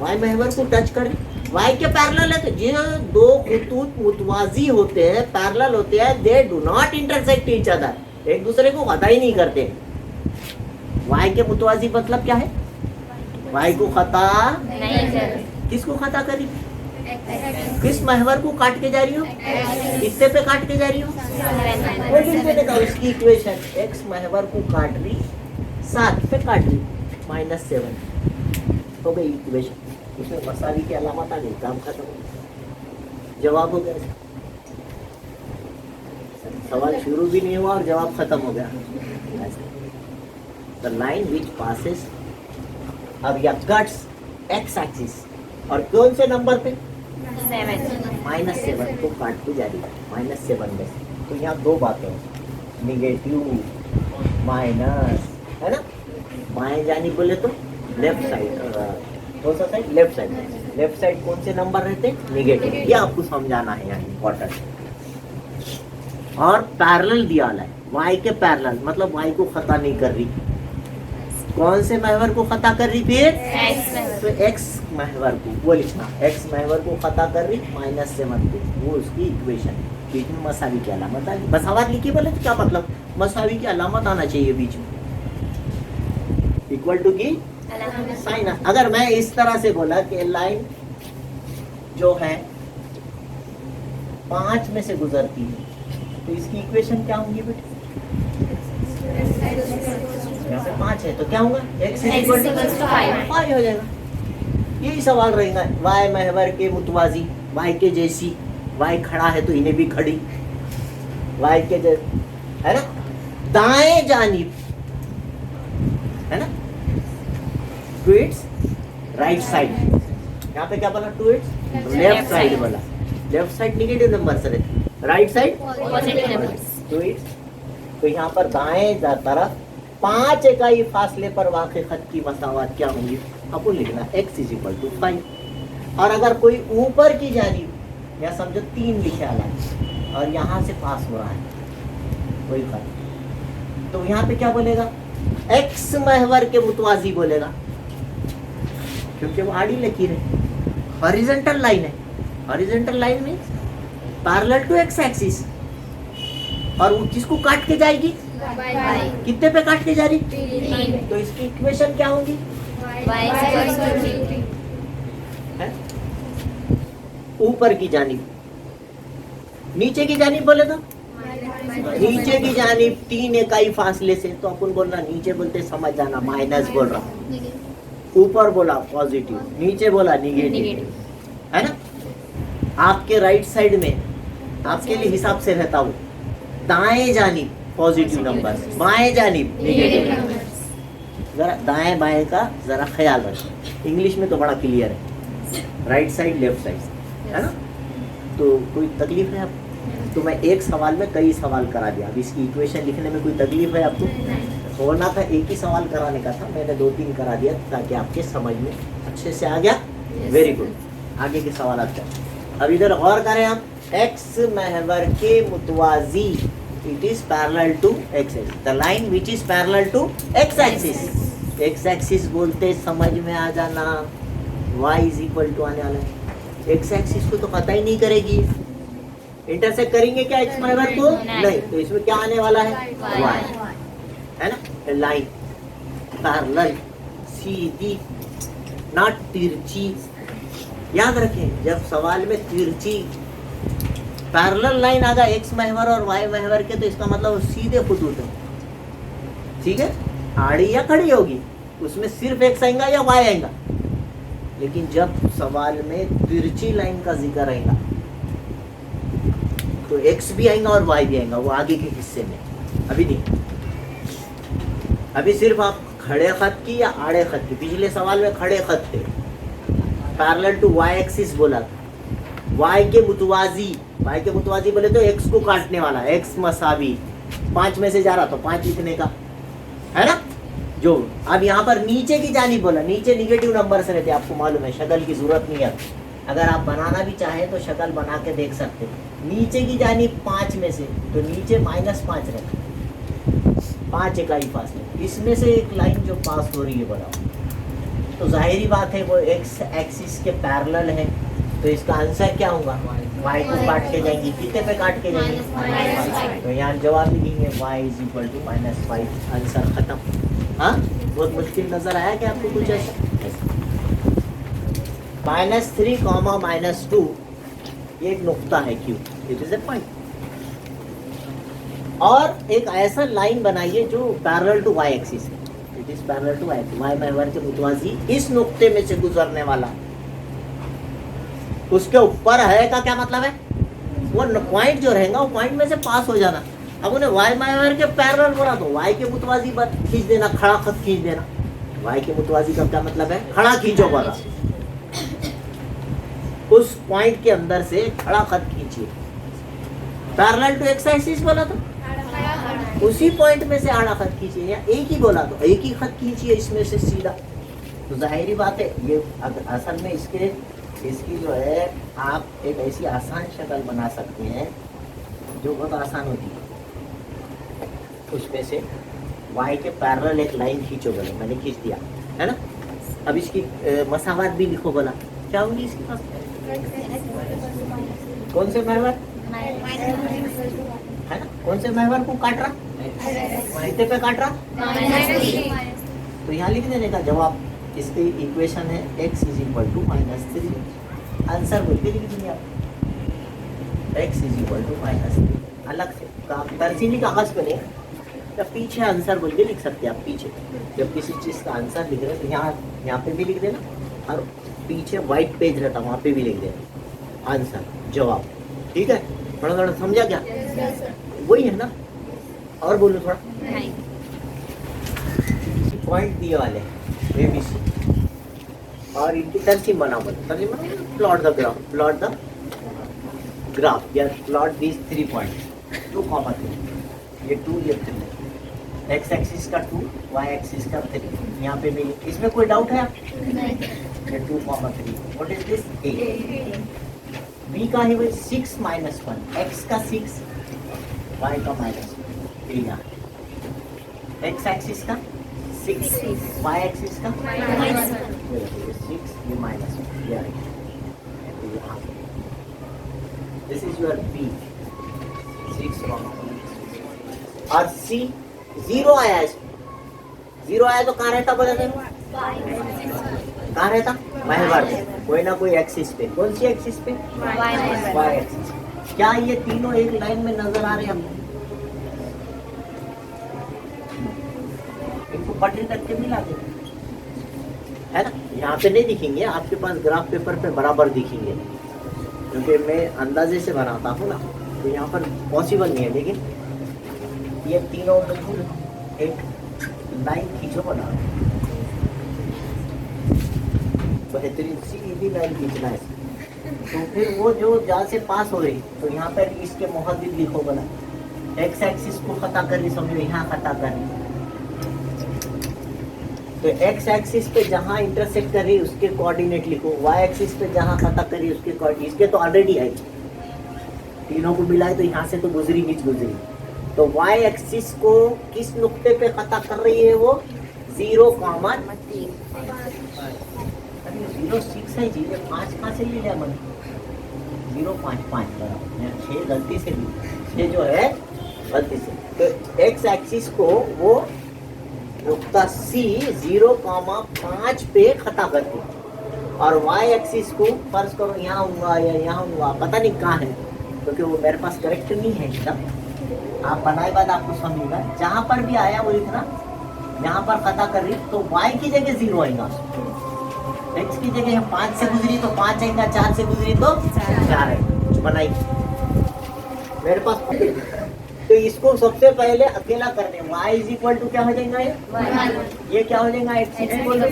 y महवर को टच कर रही, y के पैरेलल है। तो जो दो खुतूत मुतवाजी होते हैं, पैरेलल होते हैं, they do not intersect each other, एक दूसरे को खता ही नहीं करते। y के मुतवाजी मतलब क्या है, y को खता नहीं कर, किसको खता करी, किस महवर को काट के जा रही हो, किससे पे काट के जा रही हो, उसकी इक्वेशन x महवर को काट रही, 7 पे काट रही, -7 हो गई इक्वेशन। उसमें मसावी की अलामत आ गई, काम खत्म हो गया, जवाब हो गया। सवाल शुरू भी नहीं हुआ और जवाब खत्म हो गया। द लाइन विच पासेस, अब या कट्स x एक्सिस, और कौन से नंबर पे, -7 को काट के जा रही है, -7 में। तो यहाँ दो बातें हैं, निगेटिव माइनस, है ना। बाएं जानिब बोले तो लेफ्ट साइड, कौन सा side, left side. Left side कौन से नंबर रहते हैं, निगेटिव। ये आपको समझाना है यहाँ इम्पोर्टेंट। और पैरेलल दिया है, y के पैरेलल, मतलब y को खता नहीं कर रही, कौन से महवर को खता कर रही, फिर तो x महवर को, वो लिखना, x महवर को खता कर रही, -7 को, वो उसकी इक्वेशन। बीच में मसावी की अलामत आ गई, मसावत लिखी बोले तो क्या मतलब, मसावी की अलामत आना चाहिए बीच में, इक्वल टू की साइन। अगर मैं इस तरह से बोला कि लाइन जो है 5 में से गुजरती है, तो इसकी इक्वेशन क्या होंगी बेटे, यहाँ पे 5 है तो क्या होगा, x = 5 हो जाएगा। यही सवाल रहेगा, y महवर के मुतवाजी, y के जैसी, y खड़ा है तो इन्हें भी खड़ी, y के जैसी, है ना। दाएं जानिब, है ना, टू इट्स राइट साइड। यहाँ पे क्या बोला, टू इट्स लेफ्ट साइड बोला, लेफ्ट साइड निगेटिव नंबर से रहती, right side positive numbers, to its. तो यहाँ पर दाएं तरफ 5 इकाई फासले पर वाक़ खत की मसावत क्या होंगी, आपको लिखना x = 5। और अगर कोई ऊपर की जानिब, या समझो 3 लिखे अलग, और यहाँ से पास हो रहा है कोई खत, तो यहाँ पे क्या बोलेगा, x महवर के मुतवाजी बोलेगा, क्योंकि वो आड़ी लकीर है, हॉरिजॉन्टल लाइन है। हॉरिजॉन्टल लाइन में पैरेलल टू x एक्सिस, और वो किसको काट के जाएगी, कितने पे काट के जा रही, 3। तो इसकी इक्वेशन क्या होगी, ऊपर की जानिब, नीचे की जानिब बोले तो नीचे की जानिब 3 इकाई फासले से, तो अपन बोलना, नीचे बोलते समझ जाना माइनस बोल रहा, ऊपर बोला पॉजिटिव, नीचे बोला निगेटिव, है ना। आपके राइट साइड में आपके लिए हिसाब से रहता हूँ। दाएं जानिब पॉजिटिव नंबर्स, बाएं जानिब नेगेटिव नंबर्स। जरा दाएं बाएं का जरा ख्याल रखें। इंग्लिश में तो बड़ा क्लियर है, राइट साइड लेफ्ट साइड, है ना। तो कोई तकलीफ है आपको? तो मैं एक सवाल में कई सवाल करा दिया। अब इसकी इक्वेशन लिखने में कोई तकलीफ है आपको? होना था एक ही सवाल कराने का था, मैंने 2-3 करा दिया ताकि आपके समझ में अच्छे से आ गया। Very good. आगे के सवाल आते हैं। अब इधर गौर करें आप, एक्स महवर के मुतवाजी, it is parallel to X axis, the line which is parallel to X axis. X axis बोलते समझ में आ जाना, वाई इज इक्वल टू आने वाला है। एक्स एक्सिस को तो पता ही नहीं करेगी, इंटरसेक्ट करेंगे क्या एक्स महवर को? नहीं। तो इसमें क्या आने वाला है? वाई, है ना। लाइन पैरेलल, सीधी, नॉट तिरछी। याद रखें, जब सवाल में तिरछी पैरेलल लाइन आगा एक्स महवर और वाई महवर के, तो इसका मतलब सीधे खतूत है, ठीक है। आड़ी या खड़ी होगी, उसमें सिर्फ एक्स आएगा या वाई आएगा। लेकिन जब सवाल में तिरछी लाइन का जिक्र आएगा तो एक्स भी आएगा और वाई भी आएगा, वो आगे के हिस्से में। अभी नहीं, अभी सिर्फ आप खड़े खत की या आड़े खत की। पिछले सवाल में खड़े खत थे, पैरेलल टू वाई एक्सिस बोला था। वाई के मुतवाजी, वाई के मुतवाजी बोले तो एक्स को काटने वाला, एक्स मसावी 5 में से जा रहा तो 5 लिखने का, है ना। जो अब यहाँ पर नीचे की जानिब बोला, नीचे निगेटिव नंबर से रहते, आपको मालूम है, शक्ल की जरूरत नहीं है। अगर आप बनाना भी चाहें तो शक्ल बना के देख सकते हैं। नीचे की जानिब 5 में से, तो नीचे -5 रहता है, 5 इकाई फासले। इसमें से एक लाइन जो पास हो रही है बताओ, तो जाहिरी बात है वो एक्स एक्सिस के पैरेलल है, तो इसका आंसर क्या होगा? वाई को काट के जाएंगे, कितने पे काट के जाएंगे? -5। तो यहाँ जवाब लिखेंगे y is equal to -5, answer खत्म। हाँ, बहुत मुश्किल नजर आया क्या आपको कुछ ऐसा? -3, -2 ये एक नुक्ता है Q, it is a point. और एक ऐसा लाइन बनाइए जो पैरेलल टू वाई एक्सिस है, it is parallel to Y महवर के मुतवाजी इस नुक्ते में से गुजरने वाला, उसके ऊपर है का क्या मतलब है? वो पॉइंट जो रहेगा वो पॉइंट में से पास हो जाना। अब उन्हें वाई महवर के पैरेलल बोला तो वाई के मुतवाजी पर खींच देना, खड़ा खत खींच देना। वाई के मुतवाजी का क्या मतलब है? खड़ा खींचो बोला, उस पॉइंट के अंदर से खड़ा खत खींचिए। पैरेलल टू एक्स एक्सिस बोला तो उसी पॉइंट में से आड़ा खत खींचिए, या एक ही बोला तो एक ही खत खींचिए इसमें से सीधा। तो जाहिरी बात है ये असल में इसकी जो है आप एक ऐसी आसान शक्ल बना सकते हैं जो बहुत आसान होती है। उसमें से वाई के पैरेलल एक लाइन खींचो बोले, मैंने खींच दिया, है ना। अब इसकी मसावत भी लिखो बोला, क्या होगी इसके पास? कौन से महवर है ना, कौन से महवर को काट रहा, कितने पे काट रहा? तो यहाँ लिख देने का जवाब, इसकी इक्वेशन है x is equal to -3। Answer बोल के लिख दीजिए आप, x इज इक्वल टू -3। अलग से तरसीली कागज पे नहीं, या पीछे आंसर बोल के लिख सकते हैं आप। पीछे जब किसी चीज़ का आंसर लिख रहे हैं तो यहाँ पे भी लिख देना, और पीछे वाइट पेज रहता वहाँ पे भी लिख देना आंसर, जवाब। ठीक है, थोड़ा थोड़ा समझा क्या? वही है ना। और बोलो थोड़ा, पॉइंट दिए वाले ABC, और इनकी तरसीम बना बोलो, तरसीम बना, प्लॉट द ग्राफ या प्लॉट दीज 3 पॉइंट 2,3, ये 2 ये 3, एक्स एक्सिस का 2, वाई एक्सिस का 3, यहाँ पे भी। इसमें कोई डाउट है आप? ये 2,3, what is this? A। B का है वही 6 - 1, x का 6, y का -1, यहाँ x एक्सिस का 6, y एक्सिस का -6, ये -1, यहाँ दिस इज योर B 6 और C 0 आया है, 0 आया तो कहाँ रहता बोला था? कहाँ रहता? महवर कोई ना कोई एक्सिस पे। कौन सी एक्सिस पे? Y axis. क्या ये तीनों एक लाइन में नजर आ रहे हैं हमको? इनको पटरी तक के मिला दे, है ना। यहाँ पे नहीं दिखेंगे, आपके पास ग्राफ पेपर पे बराबर दिखेंगे, क्योंकि मैं अंदाजे से बनाता हूँ ना। तो यहाँ पर पॉसिबल नहीं है, लेकिन ये तीनों बिल्कुल एक लाइन खींचो बना, बेहतरीन सीधी लाइन खींचना है। तो फिर वो जो जहाँ से पास हो रही, तो यहाँ पर इसके मुहद्दिद लिखो बना, एक्स एक्सिस को खता कर रही, समझो यहाँ खता कर रही, तो एक्स एक्सिस पे जहाँ इंटरसेक्ट कर रही उसके कोऑर्डिनेट लिखो, वाई एक्सिस पे जहाँ खता कर रही उसके कोऑर्डिनेट, इसके तो ऑलरेडी है, तीनों को मिलाए तो यहाँ से तो गुजरी बीच गुजरी, तो वाई एक्सिस को किस नुक्ते पे खता कर रही है वो 0, 0,6 है जी, 5 कहाँ से ले लिया मैंने, 0,5 6 गलती से ली, 6 जो है गलती से, तो एक्स एक्सिस को वो नुक्ता C 0,5 पे खता करती, और वाई एक्सिस को फर्ज करो यहाँ होगा या यहाँ होगा, पता नहीं कहाँ है, क्योंकि वो मेरे पास करेक्ट नहीं है एकदम, आप बनाए बाद आपको समझेगा, जहाँ पर भी आया वो लिखना, यहाँ पर खता कर रही तो y की जगह 0 आएगा, x की जगह 5 से गुजरी तो 5 आएगा, 4 से गुजरी तो 4 आएगा, बनाई मेरे पास। तो इसको सबसे पहले अकेला करने, y इज इक्वल टू क्या हो जाएगा, ये क्या हो जाएगा, x इज इक्वल टू,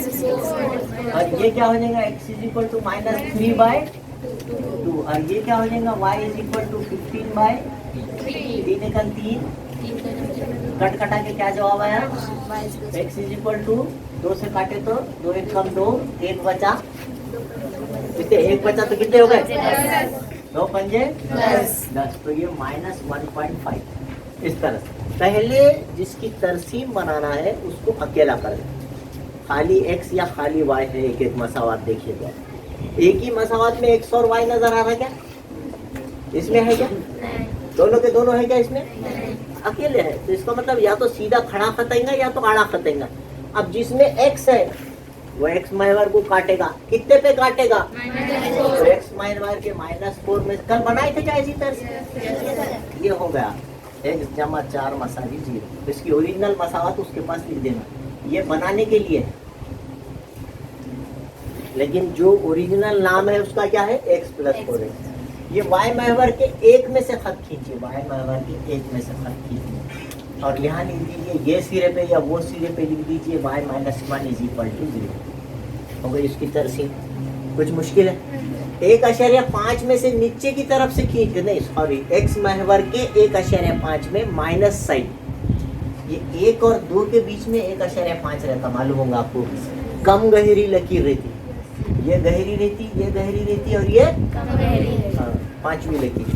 और ये क्या हो जाएगा, x इज इक्वल टू -3/2, और ये क्या हो जाएगा, y इज इक्वल टू 15/3, 3 एकल 3, कट कटा के क्या जवाब आया, x इज इक्वल टू 2 से काटे तो 2 1 कम 2, 1 बचा, कितने 1 बचा तो कितने हो गए, 2 पंजे 10, तो ये -1.5। इस तरह से पहले जिसकी तरसीम बनाना है उसको अकेला कर दे, खाली x या खाली y है, एक एक मसावात देखिएगा, एक ही मसावात में x और y नजर आ रहा है क्या, इसमें है क्या, दोनों के दोनों है क्या, इसमें अकेले है, तो इसका मतलब या तो सीधा खड़ा खतेगा या तो आड़ा खतेगा। अब जिसमें x है वो x महवर को काटेगा, कितने पे काटेगा, तो x महवर के -4 में, कल बनाए थे क्या इसी तरह से, ये हो गया x जमा 4 मसावी 0, इसकी ओरिजिनल मसावत उसके पास लिख देना, ये बनाने के लिए, लेकिन जो ओरिजिनल नाम है उसका क्या है, x + 4x। ये y महवर के एक में से खत खींचिए, y महवर के एक में से खत खींचिए, और यहाँ लिख दीजिए, ये सिरे पे या वो सिरे पे लिख दीजिए y - 1 = 0, हो गई इसकी तरसीम। कुछ मुश्किल है, 1.5 में से नीचे की तरफ से खींच, नहीं सॉरी, x महवर के 1.5 में माइनस साइन, ये 1 और 2 के बीच में 1.5 रहता, मालूम होगा आपको, कम गहरी लकीर रहती, ये गहरी रहती, ये गहरी रहती, और ये कम गहरी है, 5वीं लकीर,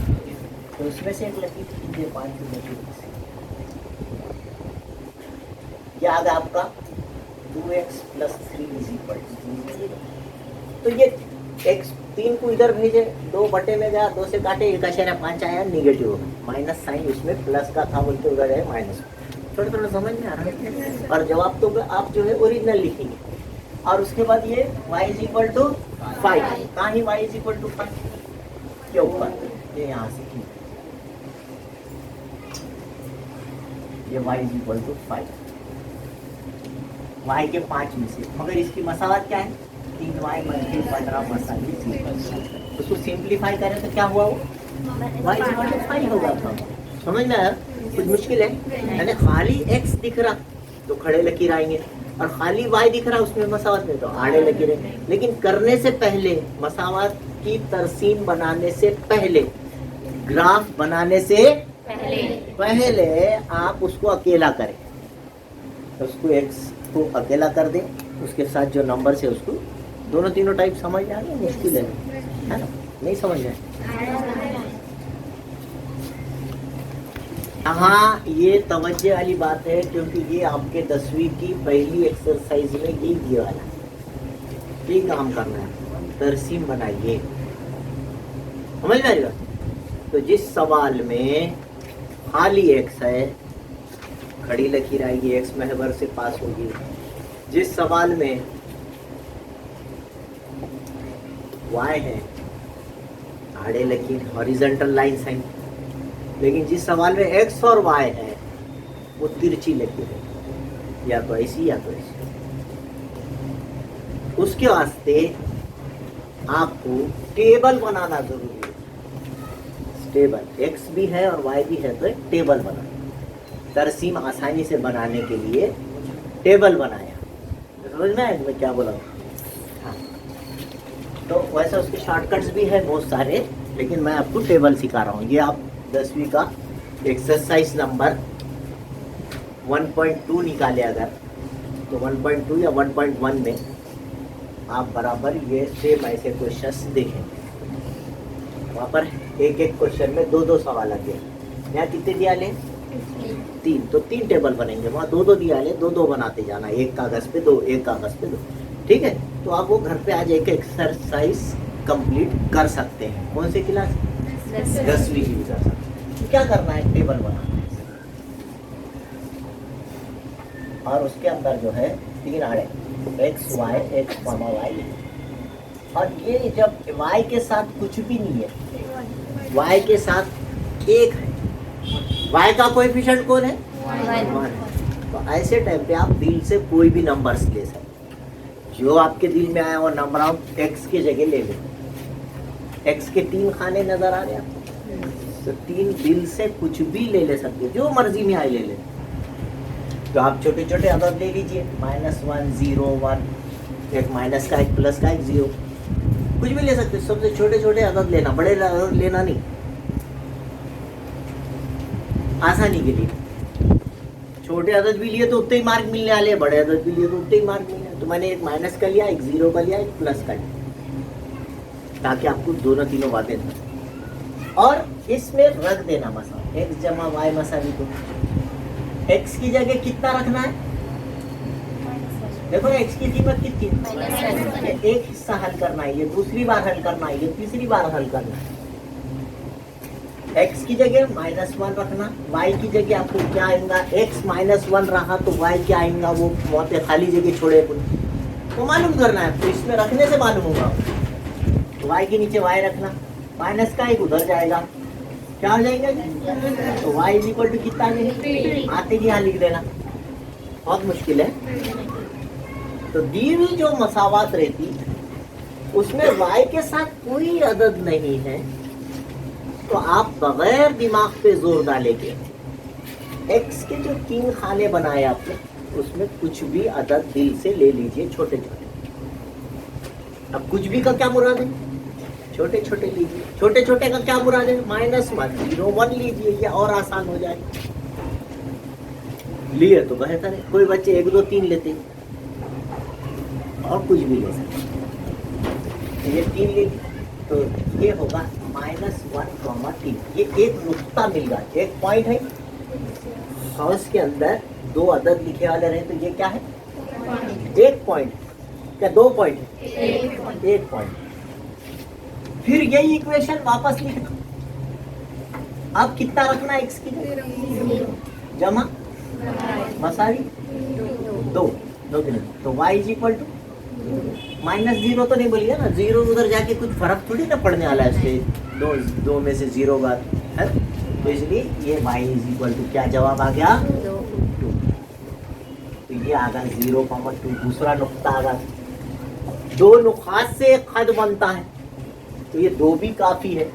तो उसमें से एक लकीर खींचिए, 5वीं लकीर से, ये आ गया आपका 2x + 3 = 0। तो ये x 3 को इधर भेजे, 2 बटे में गया, 2 से काटे 1.5 आया, निगेटिव हो गया, माइनस साइन उसमें प्लस का था बोलते उधर है माइनस, थोड़ा थोड़ा समझ में आ रहा है, और जवाब तो आप जो है ओरिजिनल लिखेंगे, और उसके बाद ये y = 5, कहाँ ही y = 5 के ऊपर, ये यहाँ से की, ये y = 5, y के 5 में से, मगर इसकी मसावत क्या है, 3y - 15 मसावी 0, उसको सिंप्लीफाई करें तो क्या हुआ, वो y = 5 होगा, समझ में आया, कुछ मुश्किल है, यानी खाली x दिख रहा तो खड़े लकीर आएंगे, और खाली y दिख रहा उसमें मसावत नहीं तो आड़े लकीरें, लेकिन करने से पहले, मसावत की तरसीम बनाने से पहले, ग्राफ बनाने से पहले आप उसको अकेला करें, उसको x को अकेला कर दें, उसके साथ जो नंबर से उसको, दोनों तीनों टाइप समझ में आ गया, मुश्किल है ना, नहीं समझ में, हाँ ये तवज्जो वाली बात है, क्योंकि ये आपके 10वीं की पहली एक्सरसाइज में ये वाला, ये काम करना है, तरसीम बनाइए, समझ में आएगा। तो जिस सवाल में खाली x है, खड़ी लकीर आएगी, x महवर से पास होगी, जिस सवाल में y है, आड़े लकीर हॉरिजॉन्टल लाइन साइन, लेकिन जिस सवाल में x और y है वो तिरछी लकीर है, या तो ऐसी या तो ऐसी, उसके वास्ते आपको टेबल बनाना जरूरी है। टेबल एक्स भी है और वाई भी है तो एक टेबल बना, तरसीम आसानी से बनाने के लिए टेबल बनाया। तो समझ में आया मैं क्या बोला? हाँ, तो वैसे उसके शॉर्टकट्स भी है बहुत सारे, लेकिन मैं आपको टेबल सिखा रहा हूँ। ये आप 10वीं का एक्सरसाइज नंबर 1.2 निकाले अगर, तो 1.2 या 1.1 में आप बराबर ये सेम ऐसे क्वेश्चंस देखेंगे। वहाँ पर एक एक क्वेश्चन में दो दो सवाल आते हैं। यहाँ कितने दिया ले? 3, तो 3 टेबल बनेंगे। वहाँ दो दो दिया ले, दो दो बनाते जाना, एक कागज पे 2, एक कागज पे 2। ठीक है, तो आप वो घर पे आज एक एक्सरसाइज कंप्लीट कर सकते हैं। कौन सी क्लास? 10वीं की कर सकते हैं। तो क्या करना है? टेबल बनाना है और उसके अंदर जो है 3 आड़े एक्स वाई, एक्स मामा वाई, और ये जब y के साथ कुछ भी नहीं है, y के साथ 1 है, y का कोएफिशिएंट कौन है? 1। तो ऐसे टाइम पे आप दिल से कोई भी नंबर्स ले सकते, जो आपके दिल में आया वो नंबर आप x की जगह ले लें। x के 3 खाने नजर आ रहे हैं आपको, तो 3 दिल से कुछ भी ले सकते, जो मर्जी में आए ले ले। तो आप छोटे छोटे अदद ले लीजिए, -1, 0, 1, एक माइनस का, एक प्लस का, एक 0, कुछ भी ले सकते। सबसे छोटे छोटे अदद लेना, बड़े अदद लेना नहीं, आसानी के लिए। छोटे अदद भी लिए तो उतने ही मार्क मिलने वाले, बड़े अदद भी लिए तो उतने ही मार्क मिलने। तो मैंने एक माइनस का लिया, एक 0 का लिया, एक प्लस का लिया, ताकि आपको दोनों तीनों बातें दें। और इसमें रख देना मसा x जमा y मसावी को। x की जगह कितना रखना है? देखो x की कीमत कितनी है? एक हिस्सा हल करना है, ये दूसरी बार हल करना है, ये तीसरी बार हल करना है। x की जगह -1 रखना, y की जगह आपको क्या आएगा? x -1 रहा तो y क्या आएगा? वो वहाँ पे खाली जगह छोड़े वो मालूम करना है। तो इसमें रखने से मालूम होगा। तो y के नीचे y रखना, माइनस का एक उधर जाएगा, क्या हो जाएगा? तो y = कितना आते ही यहाँ लिख देना, बहुत मुश्किल है। तो दी हुई जो मसावात रहती उसमें y के साथ कोई अदद नहीं है, तो आप बगैर दिमाग पे जोर डाले के x के जो 3 खाने बनाए आपने, उसमें कुछ भी अदद दिल से ले लीजिए, छोटे छोटे। अब कुछ भी का क्या मुराद है? छोटे छोटे लीजिए। छोटे छोटे का क्या मुराद है? -1, 0, 1 लीजिए, ये और आसान हो जाए। लिए तो बेहतर है। कोई बच्चे 1, 2, 3 लेते और कुछ भी ले सकते। ये 3 ले, तो ये होगा -1, 3। ये एक नुक्ता मिल गया, एक पॉइंट है। हाउस के अंदर 2 अदद लिखे वाले रहे, तो ये क्या है? एक पॉइंट, क्या 2 पॉइंट है? एक पॉइंट। फिर यही इक्वेशन वापस लिखना। अब कितना रखना है x की जगह? जमा मसावी 2, तो y = -0 तो नहीं बोलिए ना, 0 उधर जाके कुछ फर्क थोड़ी ना पड़ने वाला है इससे। 2 में से 0 का है, तो इसलिए ये y = क्या जवाब आ गया? 2। तो ये आ गया 0,2। दूसरा नुक्ता आ गया, 2 नुकात से एक खत बनता है, तो ये 2 भी काफी है।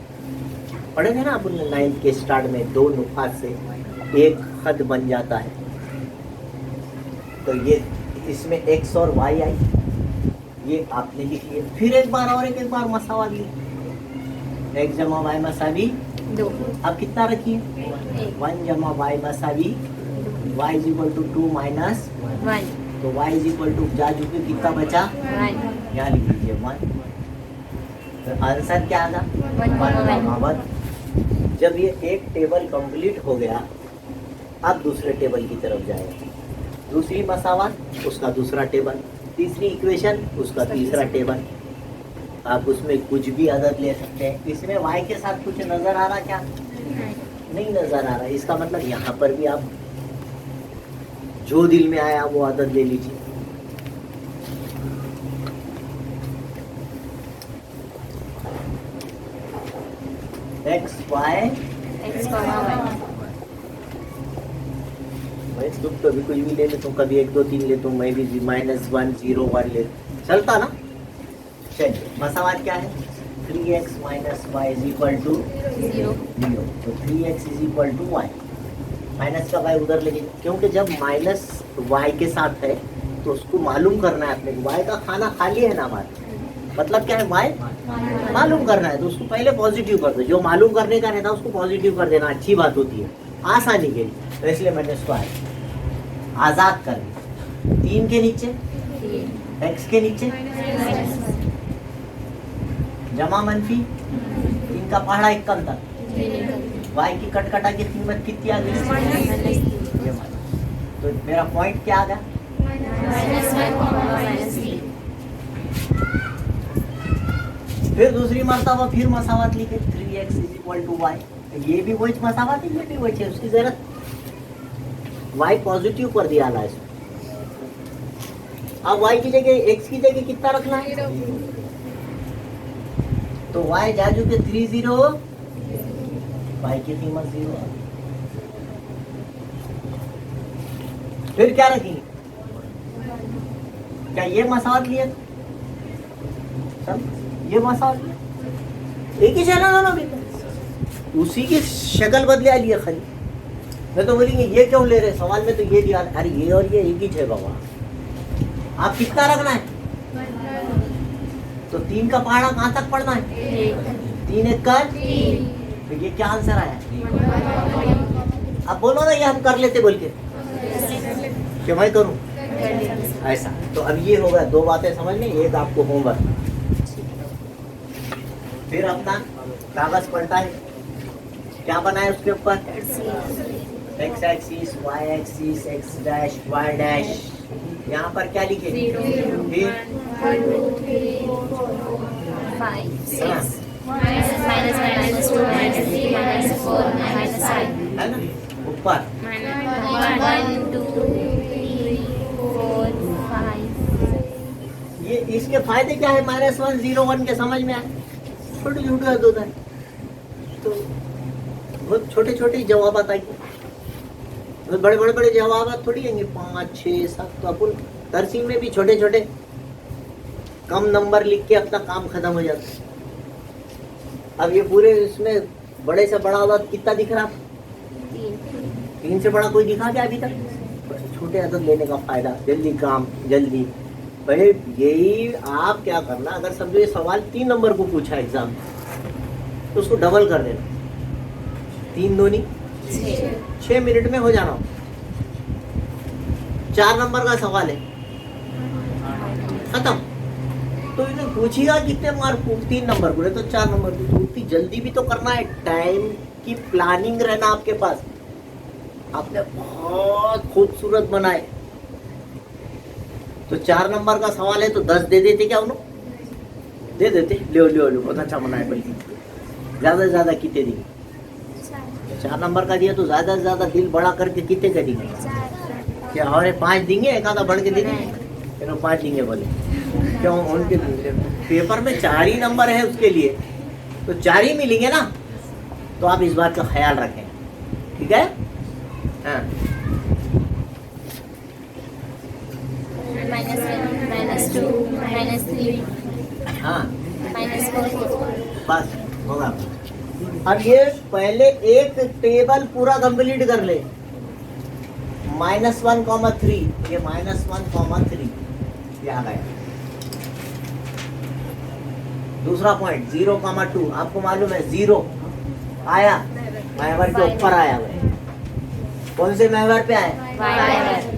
पढ़े थे ना आप 9th के स्टार्ट में, 2 नुकात से एक खत बन जाता है। तो ये इसमें x और y आई, ये आपने लिख लिया। फिर एक बार मसावा लिया, x जमा y मसावी 2। अब कितना रखिए? 1 जमा y मसावी y = 2 - 1, तो y = जाजू पे कितना बचा? 1। यहाँ लिख लीजिए 1। तो आंसर क्या आगा? 1। जब ये एक टेबल कंप्लीट हो गया, अब दूसरे टेबल की तरफ जाएगा। दूसरी मसावत, उसका दूसरा टेबल। तीसरी इक्वेशन, उसका तीसरा टेबल। आप उसमें कुछ भी अदद ले सकते हैं। इसमें y के साथ कुछ नजर आ रहा क्या? नहीं नजर आ रहा। इसका मतलब यहाँ पर भी आप जो दिल में आया वो अदद ले लीजिए। x y मैं दुख तो भी कुछ भी ले लेता हूँ, कभी 1, 2, 3 लेता हूँ, मैं भी -1, 0, 1 ले चलता ना। चलिए मसावात क्या है? 3x minus Y is equal to 0. 0। तो 3x is equal to Y, minus का वाई उधर लेके, क्योंकि जब माइनस वाई के साथ है तो उसको मालूम करना है अपने को, वाई का खाना खाली है ना हमारे, मतलब क्या है, वाई मालूम करना है, तो उसको पहले पॉजिटिव कर दो, जो मालूम करने का रहता है उसको पॉजिटिव कर देना, अच्छी बात होती है आसानी के लिए, तो इसलिए मैंने इसको आजाद कर दिया। 3 के नीचे 3. x के नीचे जमा मनफी 3 का पहाड़ा 1 कम तक, y की कटकटा की कीमत कितनी आ गई, ये मान। तो मेरा पॉइंट क्या आ गया, -1, फिर दूसरी मर्तबा फिर मसावत लिखे 3x is equal to Y, ये भी वही मसावत है, ये भी वही है, उसकी जरूरत y पॉजिटिव कर दिया है इसको। अब y की जगह x की जगह कितना रखना है, तो y जाजू के 30, y की कीमत 0। फिर क्या रखेंगे, क्या ये मसावत लिया, सब ये मसावत लिया, एक ही चला ना अभी, उसी की शक्ल बदले लिया खाली। मैं तो बोलेंगे ये क्यों ले रहे, सवाल में तो ये दिया, अरे ये और ये एक ही है बाबा, आप कितना रखना है, तो 3 का पहाड़ा कहाँ तक पढ़ना है, 3 1 का, तो ये क्या आंसर आया, अब बोलो ना ये हम कर लेते बोल के, कि मैं करूं ऐसा। तो अब ये होगा, 2 बातें समझ में, एक आपको होमवर्क, फिर अपना कागज पलटा है, क्या बना है उसके ऊपर, x axis, y axis, x dash, y dash, यहाँ पर क्या लिखे, 0, फिर 1 2 3 4 5 6 -2 -3 -4 है ना, ऊपर 1 2 3 4 5. ये इसके फायदे क्या है, -1 0 1 के समझ में आए, छोटे छोटे हद होता है, तो बहुत छोटे छोटे जवाब आएंगे, बड़े बड़े बड़े जवाब थोड़ी आएंगे, 5 6 7, तो अपन तरसीम में भी छोटे छोटे कम नंबर लिख के अपना काम खत्म हो जाता है। अब ये पूरे इसमें बड़े से बड़ा आदत कितना दिख रहा, 3 से बड़ा कोई दिखा क्या अभी तक, छोटे आदत लेने का फायदा, जल्दी काम जल्दी। भाई यही आप क्या करना, अगर समझो ये सवाल 3 नंबर को पूछा एग्जाम, तो उसको डबल कर देना, 3 दूनी 6 मिनट में हो जाना। 4 नंबर का सवाल है, खत्म। तो इन्हें पूछेगा कितने मार्क को, 3 नंबर को, तो 4 नंबर को, तो उतनी जल्दी भी तो करना है, टाइम की प्लानिंग रहना आपके पास, आपने बहुत खूबसूरत बनाए। तो 4 नंबर का सवाल है तो 10 दे देते क्या उन्होंने, दे देते, ले बहुत अच्छा बनाए, बल्कि ज्यादा से ज्यादा कितने देंगे, 4 नंबर का दिया तो ज्यादा से ज्यादा दिल बड़ा करके कितने का देंगे, क्या हमारे 5 देंगे, एक आधा बढ़ के देंगे, चलो 5 देंगे बोले, क्यों उनके पेपर में 4 ही नंबर है उसके लिए, तो 4 ही मिलेंगे ना, तो आप इस बात का ख्याल रखें, ठीक है। हाँ -1 -2 -3 हाँ -4 बस होगा। अब ये पहले एक टेबल पूरा कंप्लीट कर ले, -1,3, ये -1,3 ये आ गया। दूसरा पॉइंट 0,2, आपको मालूम है 0 आया, महवर के ऊपर आया हुआ है, कौन से महवर पे आया,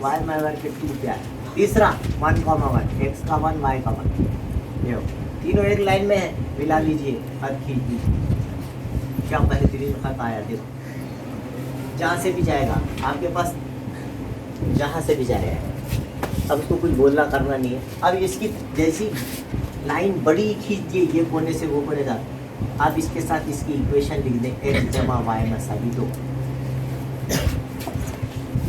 वाई महवर के 2 पे आया। तीसरा 1,1, x का 1 y का 1, ये तीनों एक लाइन में है, मिला लीजिए, हद खींच दीजिए, क्या बेहतरीन खत आया, देखो जहाँ से भी जाएगा आपके पास, जहाँ से भी जाएगा, अब उसको कुछ बोलना करना नहीं है। अब इसकी जैसी लाइन बड़ी खींच दिए, ये कोने से वो कोने तक, आप इसके साथ इसकी इक्वेशन लिख दें, x जमा वाई मसावी 2।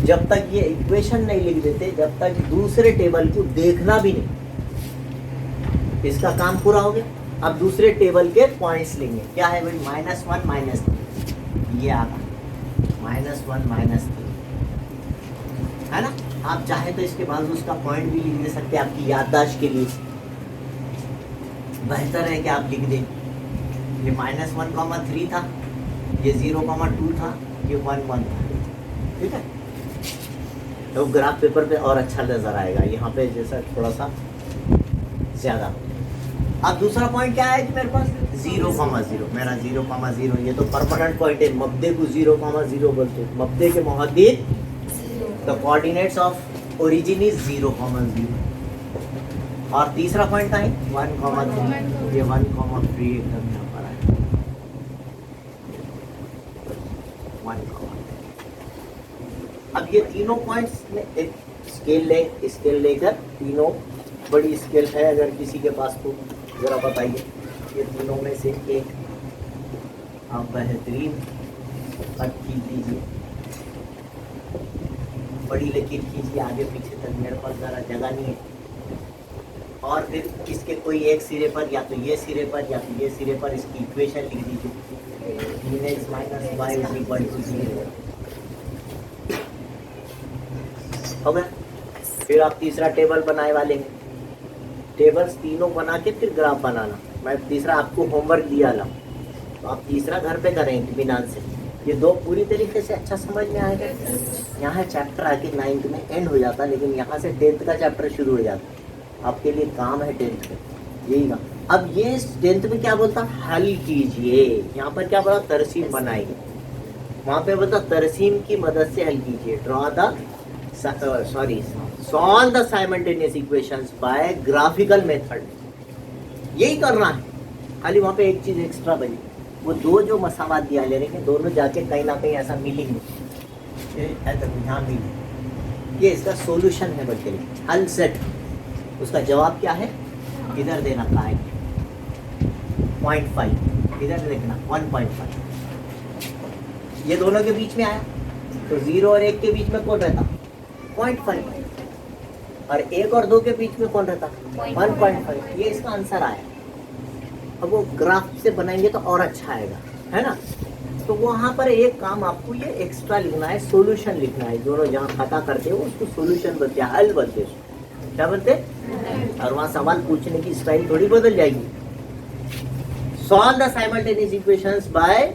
जब तक ये इक्वेशन नहीं लिख देते, जब तक दूसरे टेबल को देखना भी नहीं, इसका काम पूरा हो गया। अब दूसरे टेबल के पॉइंट्स लेंगे, क्या है भाई, -1 -3, ये आगा -1 -3 है ना। आप चाहे तो इसके बाद उसका पॉइंट भी लिख दे सकते हैं, आपकी याददाश्त के लिए बेहतर है कि आप लिख दें, ये -1,3 था, ये 0,2 था, ये 1,1 था। ठीक है, तो ग्राफ पेपर पे और अच्छा नजर आएगा, यहाँ पे जैसा थोड़ा सा ज्यादा। अब दूसरा पॉइंट क्या है कि मेरे पास 0,0, मेरा 0,0 ये तो परमानेंट पॉइंट है, मब्दे को 0,0 बोलते हैं। मब्दे के मुहद्दिद the coordinates of origin is 0,0। और तीसरा पॉइंट का है 1,3, ये 1,3 एकदम यहाँ पर है 1,3। अब ये तीनों पॉइंट्स में एक स्केल लेकर, तीनों बड़ी स्केल है अगर किसी के पास तो जरा बताइए, ये तीनों में से एक आप बेहतरीन कट खींच लीजिए, बड़ी लकीर खींचिए, आगे पीछे तक, मेरे पास ज़रा जगह नहीं है। और फिर इसके कोई एक सिरे पर, या तो ये सिरे पर या तो ये सिरे पर इसकी इक्वेशन लिख दीजिए, x - y = 0 हो गया। फिर आप तीसरा टेबल बनाए वाले हैं, टेबल्स तीनों बना के फिर ग्राफ बनाना। मैं तीसरा आपको होमवर्क दिया ला, तो आप तीसरा घर पे करें इत्मीनान से। ये दो पूरी तरीके से अच्छा समझ में आएगा। यहाँ चैप्टर आके 9th में एंड हो जाता, लेकिन यहाँ से 10th का चैप्टर शुरू हो जाता। आपके लिए काम है 10th में, यही का। अब ये 10th में क्या बोलता, हल कीजिए। यहाँ पर क्या बोला, तरसीम बनाएंगे, वहाँ पे बोलता तरसीम की मदद से हल कीजिए। Draw the solve the simultaneous equations bye graphical method. यही करना है, खाली वहाँ पे एक चीज एक्स्ट्रा बनी, वो दो जो मसावात दिया ले रहे हैं, दोनों जाके कहीं ना कहीं ऐसा मिलेंगे, यहाँ मिले। ये इसका सॉल्यूशन है बच्चे, हल सेट। उसका जवाब क्या है, इधर देना का है 0.5, इधर देखना 1.5। ये दोनों के बीच में आया, तो 0 और 1 के बीच में कौन रहता, 0.5, और 1 और 2 के बीच में कौन रहता, 1.5। ये इसका आंसर आया। अब वो ग्राफ से बनाएंगे तो और अच्छा आएगा, है ना। तो वहाँ पर एक काम आपको ये एक्स्ट्रा लिखना है, सॉल्यूशन लिखना है। दोनों जहाँ खता करते हो उसको सॉल्यूशन बोलते हैं, हल बोलते हैं, क्या बोलते हैं। और वहाँ सवाल पूछने की स्टाइल थोड़ी बदल जाएगी। Solve the simultaneous equations bye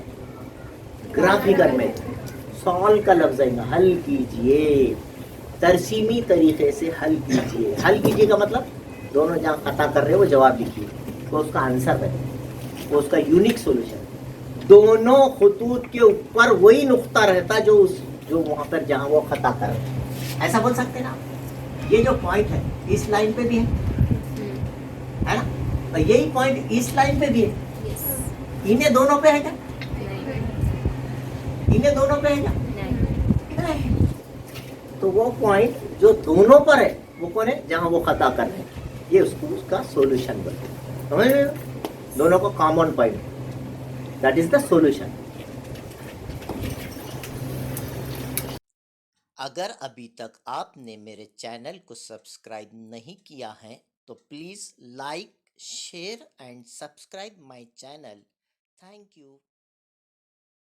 graphical method. Solve का लफ्ज आएगा, हल कीजिए, तरसीमी तरीके से हल कीजिए। हल कीजिए का मतलब दोनों जहाँ खता कर रहे हो वो जवाब लिखिए, तो उसका आंसर बने, वो उसका यूनिक सॉल्यूशन। दोनों खतूत के ऊपर वही नुक्ता रहता जो वहां पर जहां वो खता कर रहे हैं, ऐसा बोल सकते ना। ये जो पॉइंट है इस लाइन पे भी है ना, और यही पॉइंट इस लाइन पे भी है। इन्हें दोनों पे है क्या, इन्हें दोनों पे है क्या, तो वो पॉइंट जो दोनों पर है वो कौन है, जहां वो खता कर रहे हैं, ये उसका सॉल्यूशन बोलते हैं। समझ रहे हो, दोनों को common point, that is the solution. अगर अभी तक आपने मेरे चैनल को सब्सक्राइब नहीं किया है तो please like, share and subscribe my channel. Thank you.